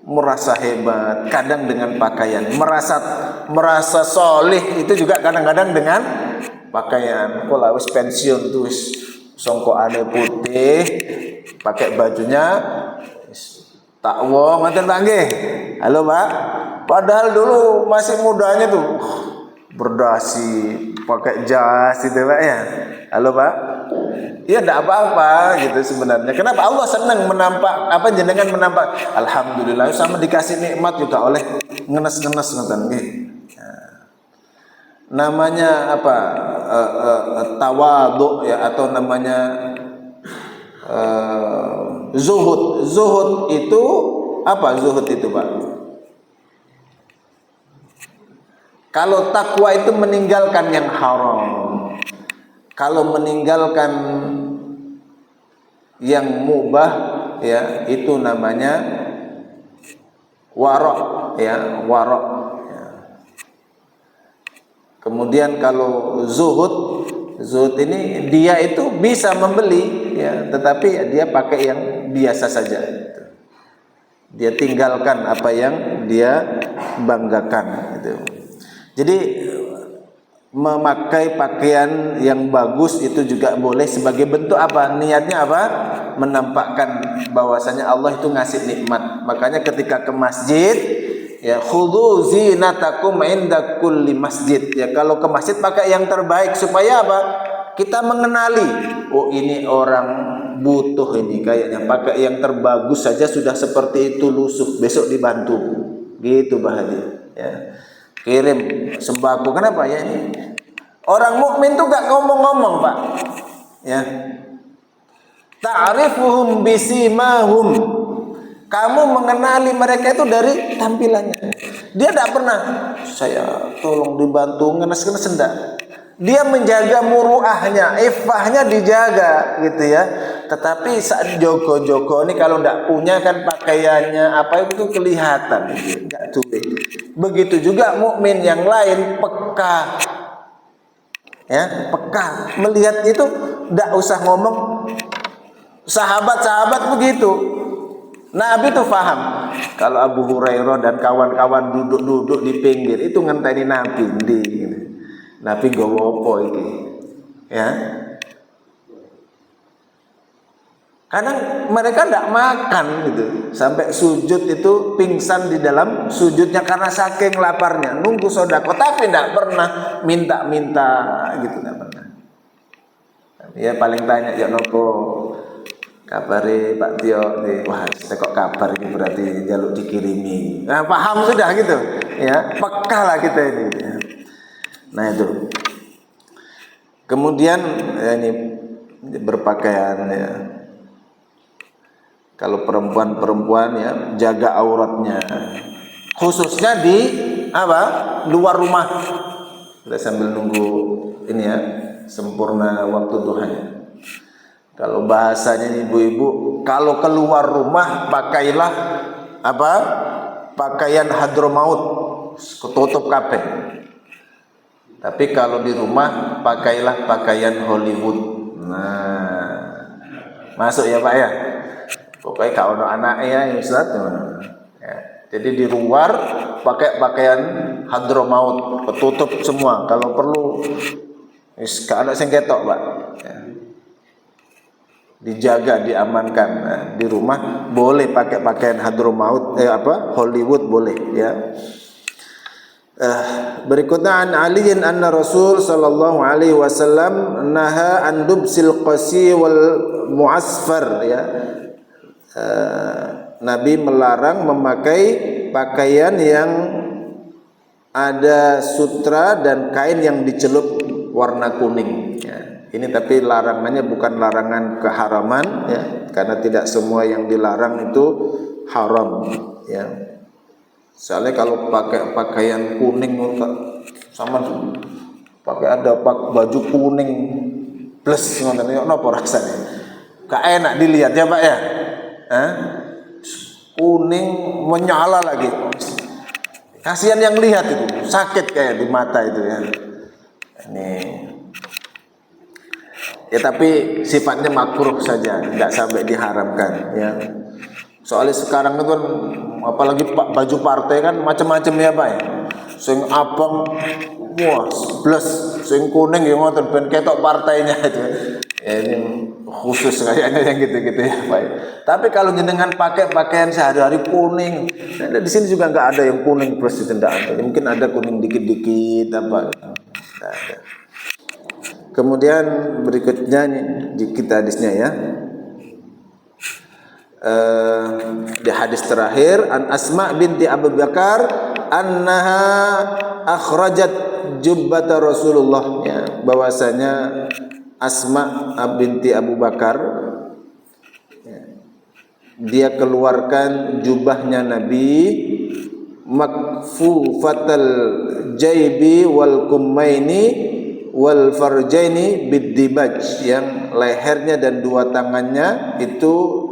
merasa hebat kadang dengan pakaian, merasa solih itu juga kadang-kadang dengan pakaian. Kalau wis pensiun tuh songkokane putih, pakai bajunya takwa ngoten Pak nggih. Halo Pak. Padahal dulu masih mudanya tuh berdasi, pakai jas itu Pak ya. Halo Pak. Ya enggak apa-apa gitu sebenarnya. Kenapa Allah senang menampak apa jenengan menampak alhamdulillah sama dikasih nikmat juga oleh ngenes-ngenes ngoten nggih. Namanya apa? Tawadhu ya atau namanya zuhud. Zuhud itu apa zuhud itu Pak? Kalau takwa itu meninggalkan yang haram. Kalau meninggalkan yang mubah ya itu namanya warok ya, warok ya. Kemudian kalau zuhud ini dia itu bisa membeli ya, tetapi dia pakai yang biasa saja. Dia tinggalkan apa yang dia banggakan gitu. Jadi memakai pakaian yang bagus itu juga boleh sebagai bentuk apa? Niatnya apa? Menampakkan bahwasanya Allah itu ngasih nikmat. Makanya ketika ke masjid ya khudhu zinatakum inda kulli masjid. Ya kalau ke masjid pakai yang terbaik supaya apa? Kita mengenali, oh ini orang butuh ini kayaknya pakai yang terbagus saja sudah seperti itu lusuh, besok dibantu. Gitu Bahagia ya. Kirim sembako. Kenapa ya ini? Orang mukmin tuh gak ngomong-ngomong Pak. Ya. Ta'rifuhum bisimahum. Kamu mengenali mereka itu dari tampilannya. Dia tidak pernah saya tolong dibantu ngenes-ngenes enggak. Dia menjaga muruahnya, iffahnya dijaga gitu ya. Tetapi saat jogo-jogo ini kalau tidak punya kan pakaiannya apa itu kelihatan gitu. Enggak tulis. Begitu juga mukmin yang lain peka. Ya, peka melihat itu tidak usah ngomong. Sahabat-sahabat begitu. Nabi itu paham. Kalau Abu Hurairah dan kawan-kawan duduk-duduk di pinggir itu ngenteni Nabi ndi. Nabi nggawa apa iki? Ya. Kadang mereka tidak makan gitu, sampai sujud itu pingsan di dalam sujudnya karena saking laparnya, nunggu sodako tapi tidak pernah minta-minta gitu, tidak pernah. Ya paling tanya ya nopo kabari Pak Tio nih, wah kita kok kabar ini berarti jaluk dikirimi. Nah paham sudah gitu, ya peka lah kita ini. Ya. Nah itu. Kemudian ya, ini berpakaian ya. Kalau perempuan-perempuan ya jaga auratnya, khususnya di apa luar rumah. Kita sambil nunggu ini ya sempurna waktu duhanya. Kalau bahasanya ibu-ibu, kalau keluar rumah pakailah apa pakaian hadramaut, ketutup kabeh. Tapi kalau di rumah pakailah pakaian Hollywood. Nah, masuk ya Pak ya. Pokoknya kalau anaknya ya Ustaz ya. Jadi di luar pakai pakaian hadramaut, ketutup semua. Kalau perlu wis gak ana sing ketok, Pak. Ya. Dijaga, diamankan. Nah, di rumah boleh pakai pakaian hadramaut Hollywood boleh ya. Berikutnya an Ali anna Rasul sallallahu alaihi wasallam naha an dubsil qasi wal muasfar ya. Nabi melarang memakai pakaian yang ada sutra dan kain yang dicelup warna kuning ya. Ini tapi larangannya bukan larangan keharaman ya, karena tidak semua yang dilarang itu haram ya. Soalnya kalau pakai pakaian kuning sama pakai ada baju kuning plus ngoten yo napa rasane? Gak enak dilihat ya Pak ya. Kuning menyala lagi. Kasihan yang lihat itu, sakit kayak di mata itu ya. Ini ya tapi sifatnya makruh saja, tidak sampai diharamkan ya. Soalnya sekarang itu kan apalagi baju partai kan macam-macam ya Pak ya. Sing abang wah plus, sing kuning ya ngoten ben ketok partainya itu. Ya, ini khusus kayaknya yang gitu-gitu ya Pak. Tapi kalau jenengan pakai pakaian sehari-hari kuning, nah, di sini juga nggak ada yang kuning plus itu tidak ada. Mungkin ada kuning dikit-dikit apa. Nggak ada. Kemudian berikutnya nih di kita hadisnya ya. Di hadis terakhir an Asma binti Abu Bakar annaha akhrajat jubbata Rasulullah, ya, bahwasanya Asma binti Abu Bakar, ya, dia keluarkan jubahnya Nabi makfufatal jaybi wal kummaini wal farjaini biddibaj, yang lehernya dan dua tangannya itu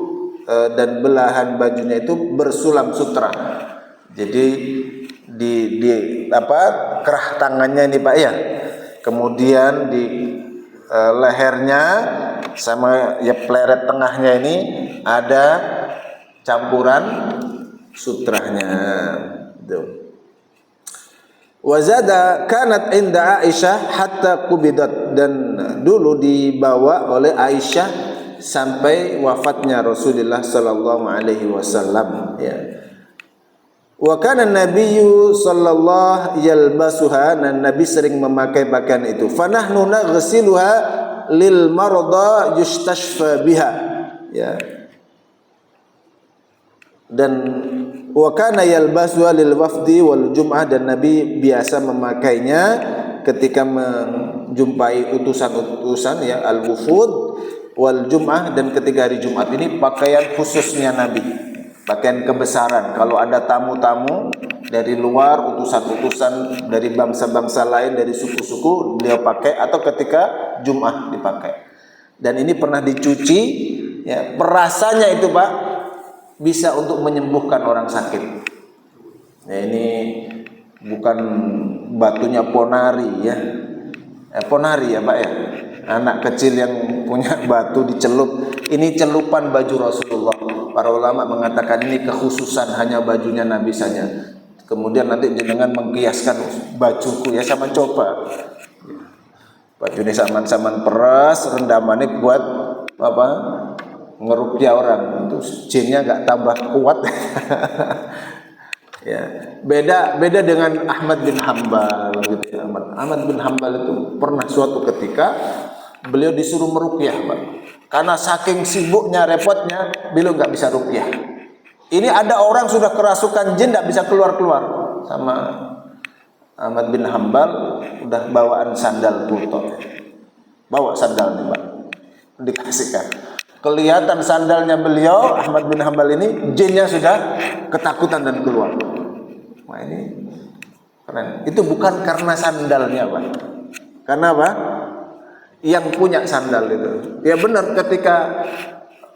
dan belahan bajunya itu bersulam sutra. Jadi di apa kerah tangannya ini Pak ya. Kemudian di lehernya sama ya pleret tengahnya ini ada campuran sutranya. Tuh. Wazada kanat inda Aisyah hatta kubidat, dan dulu dibawa oleh Aisyah sampai wafatnya Rasulullah sallallahu alaihi wasallam, ya. Wa kana nabiyyu sallallahu yalbasuha, dan Nabi sering memakai pakaian itu. Fa nahnu naghsiluha lil marada yustashfa biha, ya. Dan wa kana yalbasuha lil wafdi wal jum'ah, dan Nabi biasa memakainya ketika menjumpai utusan-utusan ya al-wufud wal jum'ah, dan ketika hari Jumat ini pakaian khususnya Nabi, pakaian kebesaran. Kalau ada tamu-tamu dari luar, utusan-utusan dari bangsa-bangsa lain, dari suku-suku, beliau pakai, atau ketika Jumat dipakai. Dan ini pernah dicuci, ya, perasanya itu Pak bisa untuk menyembuhkan orang sakit. Ya, ini bukan batunya ponari ya, ponari ya Pak ya. Anak kecil yang punya batu dicelup, ini celupan baju Rasulullah. Para ulama mengatakan ini kekhususan hanya bajunya Nabi saja. Kemudian nanti jenengan mengkiaskan bajuku ya sama coba. Baju ini saman-saman peras, rendamannya buat apa? Ngeruqyah orang. Terus jinnya enggak tambah kuat. Ya, beda dengan Ahmad bin Hambal gitu ya. Ahmad bin Hambal itu pernah suatu ketika beliau disuruh meruqyah, Pak. Karena saking sibuknya, repotnya, beliau nggak bisa ruqyah. Ini ada orang sudah kerasukan jin, nggak bisa keluar-keluar. Sama Ahmad bin Hambal udah bawaan sandal buto. Bawa sandalnya, Pak. Dikasihkan. Kelihatan sandalnya beliau, Ahmad bin Hambal ini, jinnya sudah ketakutan dan keluar. Wah, ini keren. Itu bukan karena sandalnya, Pak. Karena apa? Yang punya sandal itu. Ya benar, ketika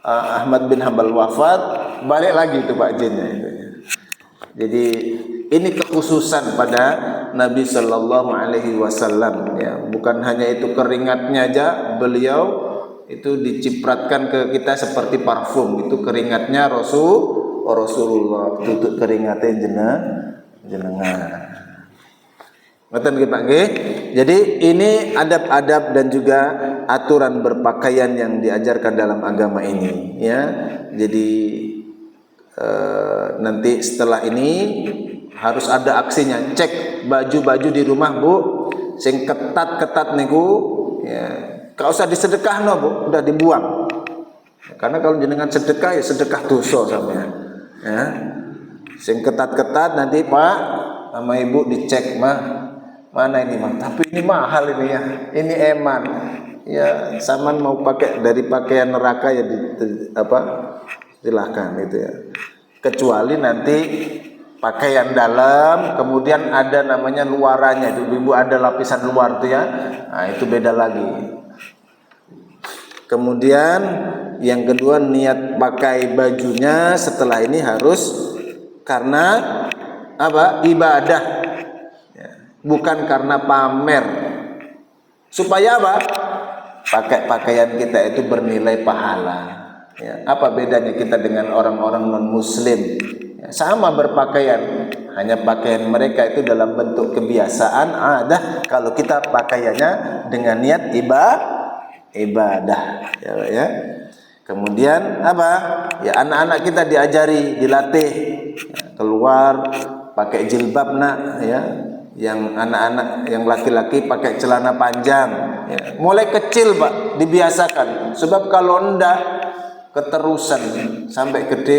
Ahmad bin Hambal wafat, balik lagi itu Pak jinnya itu. Jadi ini kekhususan pada Nabi Sallallahu Alaihi Wasallam. Ya, bukan hanya itu keringatnya aja, beliau itu dicipratkan ke kita seperti parfum. Itu keringatnya Rasulullah. Tutup keringatnya jenengan. Ngerti Pak nggih? Jadi ini adab-adab dan juga aturan berpakaian yang diajarkan dalam agama ini, ya. Jadi nanti setelah ini harus ada aksinya. Cek baju-baju di rumah, Bu, sing ketat-ketat niku, ya. Gak usah disedekah no, Bu, udah dibuang. Karena kalau jenengan sedekah ya sedekah dosa sampean. Ya. Sing ketat-ketat nanti Pak sama Ibu dicek, mah. Mana ini Bang? Tapi ini mahal ini ya. Ini eman. Ya, saman mau pakai dari pakaian neraka ya silahkan itu ya. Kecuali nanti pakaian dalam, kemudian ada namanya luarannya. Itu Ibu ada lapisan luar tuh ya. Nah, itu beda lagi. Kemudian yang kedua, niat pakai bajunya setelah ini harus karena apa? Ibadah. Bukan karena pamer. Supaya apa? Pakai pakaian kita itu bernilai pahala. Ya, apa bedanya kita dengan orang-orang non-muslim? Ya, sama berpakaian, hanya pakaian mereka itu dalam bentuk kebiasaan ada. Kalau kita pakaiannya dengan niat ibadah, ya. Kemudian apa? Ya anak-anak kita diajari, dilatih keluar pakai jilbab nak, ya. Yang anak-anak yang laki-laki pakai celana panjang, ya. Mulai kecil Pak dibiasakan. Sebab kalau enggak keterusan sampai gede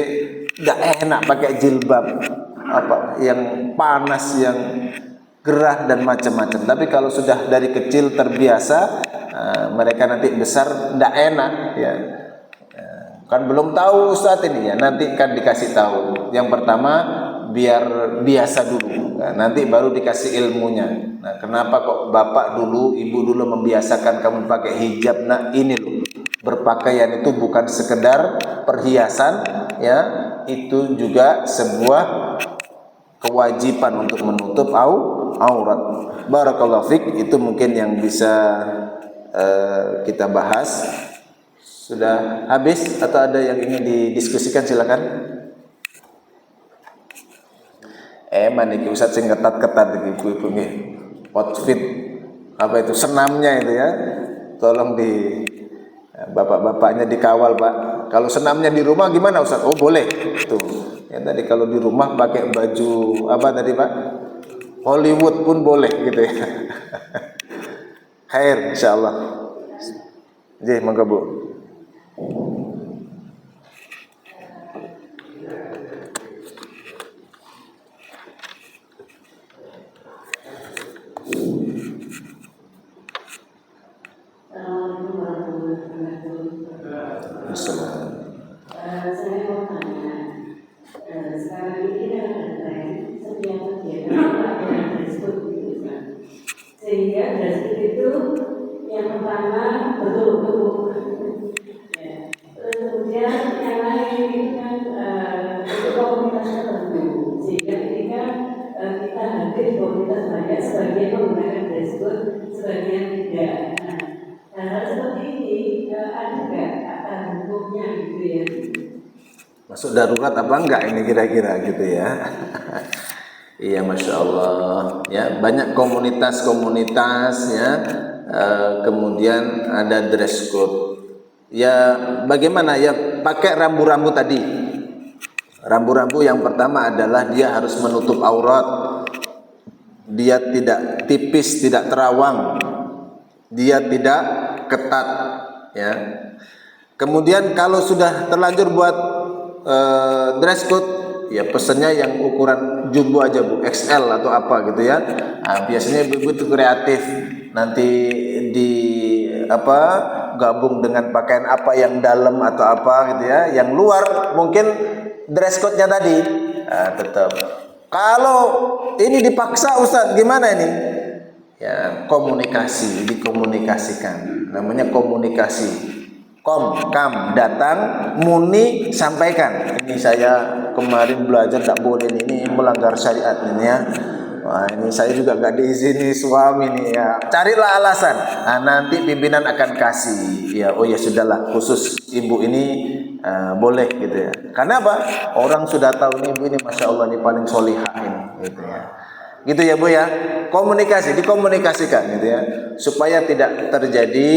enggak enak pakai jilbab apa yang panas, yang gerah dan macam-macam. Tapi kalau sudah dari kecil terbiasa, mereka nanti besar enggak enak, ya. Kan belum tahu Ustaz ini, ya nanti kan dikasih tahu. Yang pertama biar biasa dulu, nanti baru dikasih ilmunya. Nah, kenapa kok bapak dulu, ibu dulu membiasakan kamu pakai hijab? Nah, ini loh, berpakaian itu bukan sekedar perhiasan, ya, itu juga sebuah kewajiban untuk menutup aurat. Barakallahu fik, itu mungkin yang bisa kita bahas. Sudah habis atau ada yang ingin didiskusikan, silakan. Mana iki Ustaz sing ketat-ketat iki ibu-ibu nggih. Outfit apa itu senamnya itu, ya. Tolong di bapak-bapaknya dikawal, Pak. Kalau senamnya di rumah gimana Ustaz? Oh, boleh. Tuh. Ya tadi kalau di rumah pakai baju apa tadi, Pak? Hollywood pun boleh gitu, ya. Khair insyaallah. Nggih, monggo Bu. Saya mau tanya, sekarang ini kan ada tren setiap kegiatan ada dress code gitu kan, sehingga dress code itu yang pertama betul-betul, ya. Terus kemudian yang lain itu kan itu komunitas tertentu, sehingga ketika kita hadir komunitas banyak, sebagian menggunakan dress code, sebagian tidak. Nah, hal seperti ini ada nggak hukumnya gitu ya? Masuk darurat apa enggak ini kira-kira gitu, ya. Iya, Masya Allah, ya, banyak komunitas-komunitas, ya. Kemudian ada dress code, ya. Bagaimana, ya, pakai rambu-rambu tadi. Rambu-rambu yang pertama adalah dia harus menutup aurat, dia tidak tipis, tidak terawang, dia tidak ketat, ya. Kemudian kalau sudah terlanjur buat dress code, ya pesennya yang ukuran jumbo aja Bu, XL atau apa gitu, ya. Nah, biasanya ibu itu kreatif, nanti di apa gabung dengan pakaian apa yang dalam atau apa gitu, ya. Yang luar mungkin dress code-nya tadi. Nah, tetap. Kalau ini dipaksa Ustadz gimana ini? Ya, komunikasi, dikomunikasikan. Namanya komunikasi. Kam datang, muni sampaikan. Ini saya kemarin belajar tak boleh, ini melanggar syariat ini, ya. Wah, ini saya juga gak diizini suami nih, ya. Carilah alasan. Nah, nanti pimpinan akan kasih. Ya, oh ya sudahlah, khusus ibu ini boleh gitu, ya. Karena apa? Orang sudah tahu nih ibu ini, Masya Allah, ini paling solihah ini, gitu, ya. Gitu ya Bu, ya. Komunikasi, dikomunikasikan gitu, ya, supaya tidak terjadi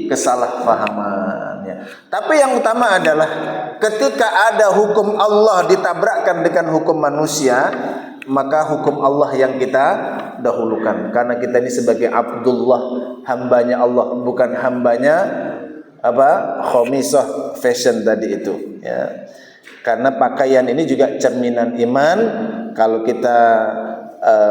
kesalahpahaman, ya. Tapi yang utama adalah ketika ada hukum Allah ditabrakkan dengan hukum manusia, maka hukum Allah yang kita dahulukan. Karena kita ini sebagai Abdullah, hambanya Allah, bukan hambanya apa khomisah fashion tadi itu, ya. Karena pakaian ini juga cerminan iman. Kalau kita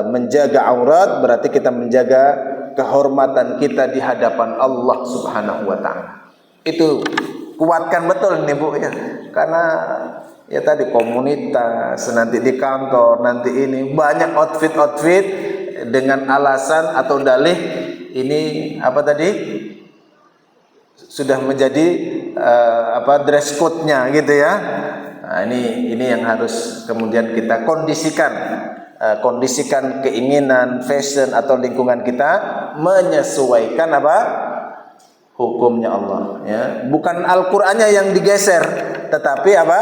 menjaga aurat, berarti kita menjaga kehormatan kita di hadapan Allah Subhanahu wa taala. Itu kuatkan betul nih Bu, ya. Karena ya tadi komunitas, nanti di kantor, nanti ini banyak outfit dengan alasan atau dalih ini apa tadi sudah menjadi apa dress code-nya gitu, ya. Nah, ini yang harus kemudian kita kondisikan keinginan fashion atau lingkungan kita menyesuaikan apa hukumnya Allah, ya. Bukan Al-Qur'annya yang digeser, tetapi apa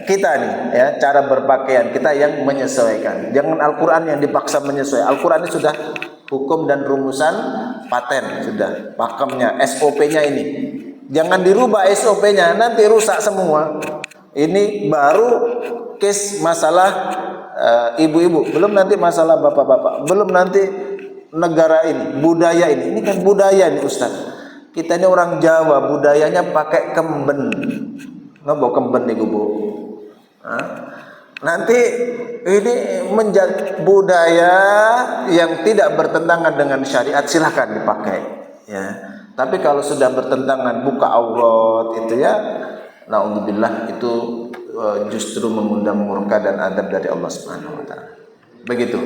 kita nih, ya, cara berpakaian kita yang menyesuaikan. Jangan Al-Qur'an yang dipaksa menyesuaikan. Al-Qur'an ini sudah hukum dan rumusan paten, sudah pakemnya, SOP-nya ini. Jangan dirubah SOP-nya, nanti rusak semua. Ini baru case masalah ibu-ibu, belum nanti masalah bapak-bapak, belum nanti negara ini, budaya ini. Ini kan budaya nih Ustaz. Kita ini orang Jawa, budayanya pakai kemben. Nggak kemben nih Bu. Nanti ini menjadi budaya yang tidak bertentangan dengan syariat, silahkan dipakai ya. Tapi kalau sudah bertentangan, buka aurat itu ya, naudzubillah, itu justru mengundang murka dan adab dari Allah Subhanahu wa taala. Begitu.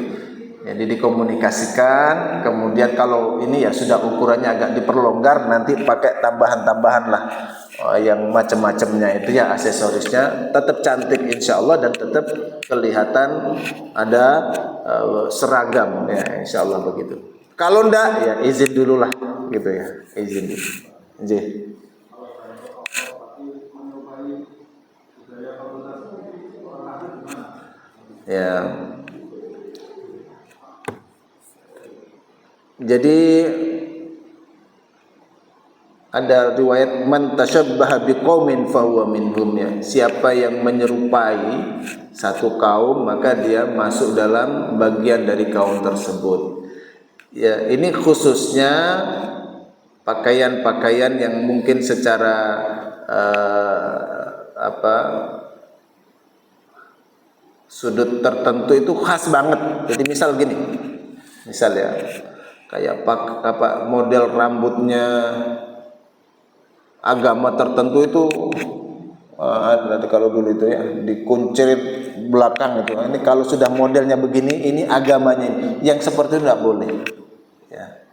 Jadi dikomunikasikan, kemudian kalau ini ya sudah ukurannya agak diperlonggar, nanti pakai tambahan-tambahan lah yang macam-macamnya itu ya, aksesorisnya tetap cantik insya Allah dan tetap kelihatan ada seragam ya, insya Allah begitu. Kalau enggak ya izin dulu lah gitu ya, izin dulu. Ya. Jadi ada riwayat man tasyabbaha biqaumin fahuwa minhum ya. Siapa yang menyerupai satu kaum maka dia masuk dalam bagian dari kaum tersebut. Ya, ini khususnya pakaian-pakaian yang mungkin secara sudut tertentu itu khas banget. Jadi misal gini. Misal ya, kayak model rambutnya agama tertentu itu kalau dulu itu ya dikuncirit belakang itu. Ini kalau sudah modelnya begini, ini agamanya ini. Yang seperti itu tidak boleh. Ya.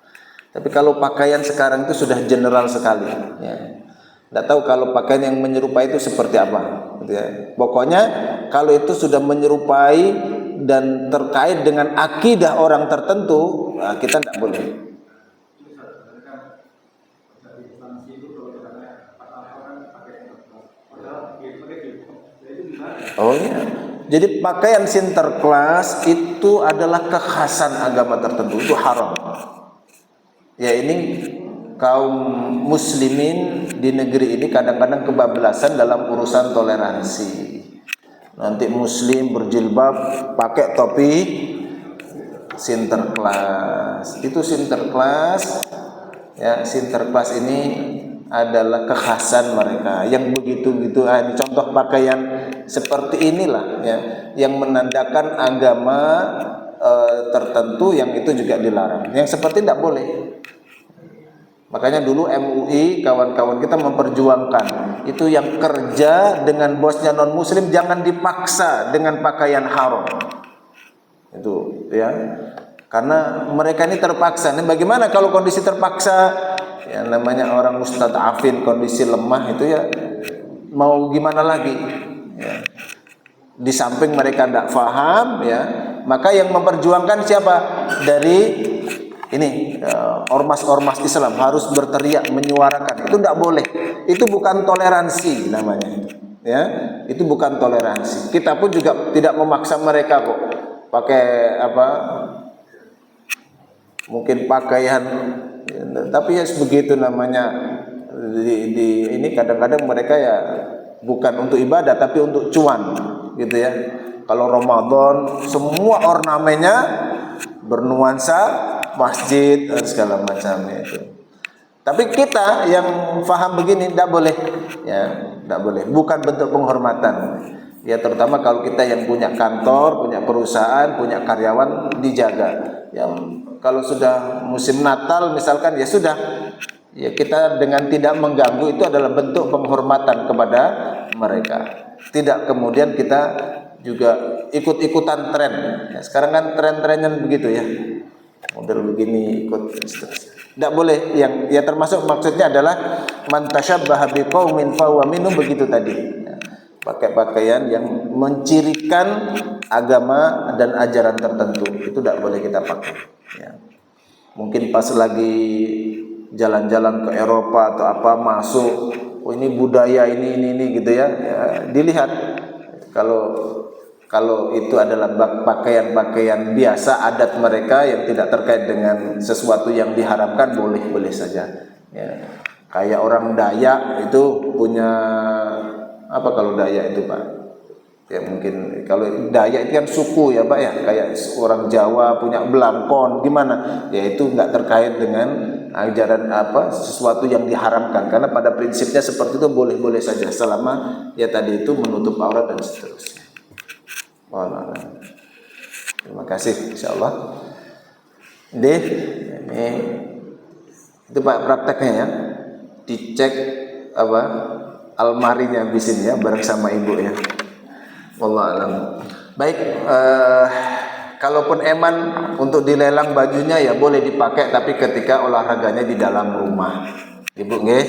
Tapi kalau pakaian sekarang itu sudah general sekali. Ya. Tidak tahu kalau pakaian yang menyerupai itu seperti apa. Gitu ya. Pokoknya kalau itu sudah menyerupai dan terkait dengan akidah orang tertentu, kita tidak boleh. Oh iya. Jadi pakaian sinterklas itu adalah kekhasan agama tertentu, itu haram. Ya ini kaum muslimin di negeri ini kadang-kadang kebablasan dalam urusan toleransi. Nanti muslim berjilbab pakai topi sinterklas. Itu sinterklas ya, sinterklas ini adalah kekhasan mereka yang begitu-gitu. Ini contoh pakaian seperti inilah ya, yang menandakan agama tertentu yang itu juga dilarang. Yang seperti tidak boleh. Makanya dulu MUI kawan-kawan kita memperjuangkan itu yang kerja dengan bosnya non muslim jangan dipaksa dengan pakaian haram. Itu ya. Karena mereka ini terpaksa. Nah, bagaimana kalau kondisi terpaksa? Ya namanya orang mustad'afin, kondisi lemah itu ya mau gimana lagi? Ya. Di samping mereka tidak paham ya, maka yang memperjuangkan siapa? Dari ini ormas-ormas Islam harus berteriak, menyuarakan. Itu tidak boleh. Itu bukan toleransi namanya. Ya, itu bukan toleransi. Kita pun juga tidak memaksa mereka kok pakai mungkin pakaian, tapi ya begitu namanya. Ini kadang-kadang mereka ya bukan untuk ibadah tapi untuk cuan, gitu ya. Kalau Ramadan semua ornamennya bernuansa masjid dan segala macamnya itu. Tapi kita yang paham begini tidak boleh, ya tidak boleh. Bukan bentuk penghormatan. Ya terutama kalau kita yang punya kantor, punya perusahaan, punya karyawan dijaga. Yang kalau sudah musim Natal misalkan ya sudah, ya kita dengan tidak mengganggu itu adalah bentuk penghormatan kepada mereka. Tidak kemudian kita juga ikut-ikutan tren. Ya, sekarang kan tren-trennya begitu ya. Model begini ikut tidak boleh. Yang ya termasuk maksudnya adalah man tasyabbaha biqaumin fahuwa minhum, begitu tadi ya, pakai pakaian yang mencirikan agama dan ajaran tertentu itu tidak boleh kita pakai ya. Mungkin pas lagi jalan-jalan ke Eropa atau apa masuk, oh ini budaya ini gitu ya, ya dilihat. Kalau Kalau itu adalah pakaian-pakaian biasa adat mereka yang tidak terkait dengan sesuatu yang diharamkan, boleh-boleh saja. Ya. Kayak orang Dayak itu punya apa kalau Dayak itu Pak? Ya mungkin kalau Dayak itu kan suku ya Pak ya, kayak orang Jawa punya belangkon gimana? Ya itu nggak terkait dengan ajaran apa sesuatu yang diharamkan, karena pada prinsipnya seperti itu boleh-boleh saja selama ya tadi itu menutup aurat dan seterusnya. Wallah. Terima kasih insyaallah. Ini itu Pak prakteknya ya. Dicek apa almarinya di sini ya bareng sama ibu ya. Wallah alam. Baik, kalaupun eman untuk dilelang bajunya ya boleh dipakai, tapi ketika olahraganya di dalam rumah. Ibu nggih,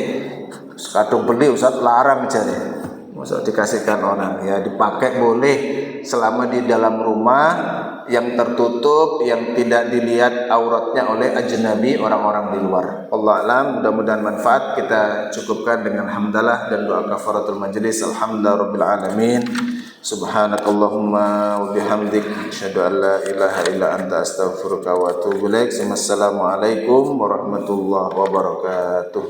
kadung beli Ustaz larang cari. Masa dikasihkan orang ya, dipakai boleh selama di dalam rumah yang tertutup, yang tidak dilihat auratnya oleh ajnabi, orang-orang di luar. Allah alam, mudah-mudahan manfaat. Kita cukupkan dengan hamdalah dan doa kafaratul majelis. Alhamdulillahirabbil alamin. Subhanakallahumma wa bihamdik asyhadu an la ilaha illa anta astaghfiruka wa atubu ilaik. Wassalamualaikum warahmatullahi wabarakatuh.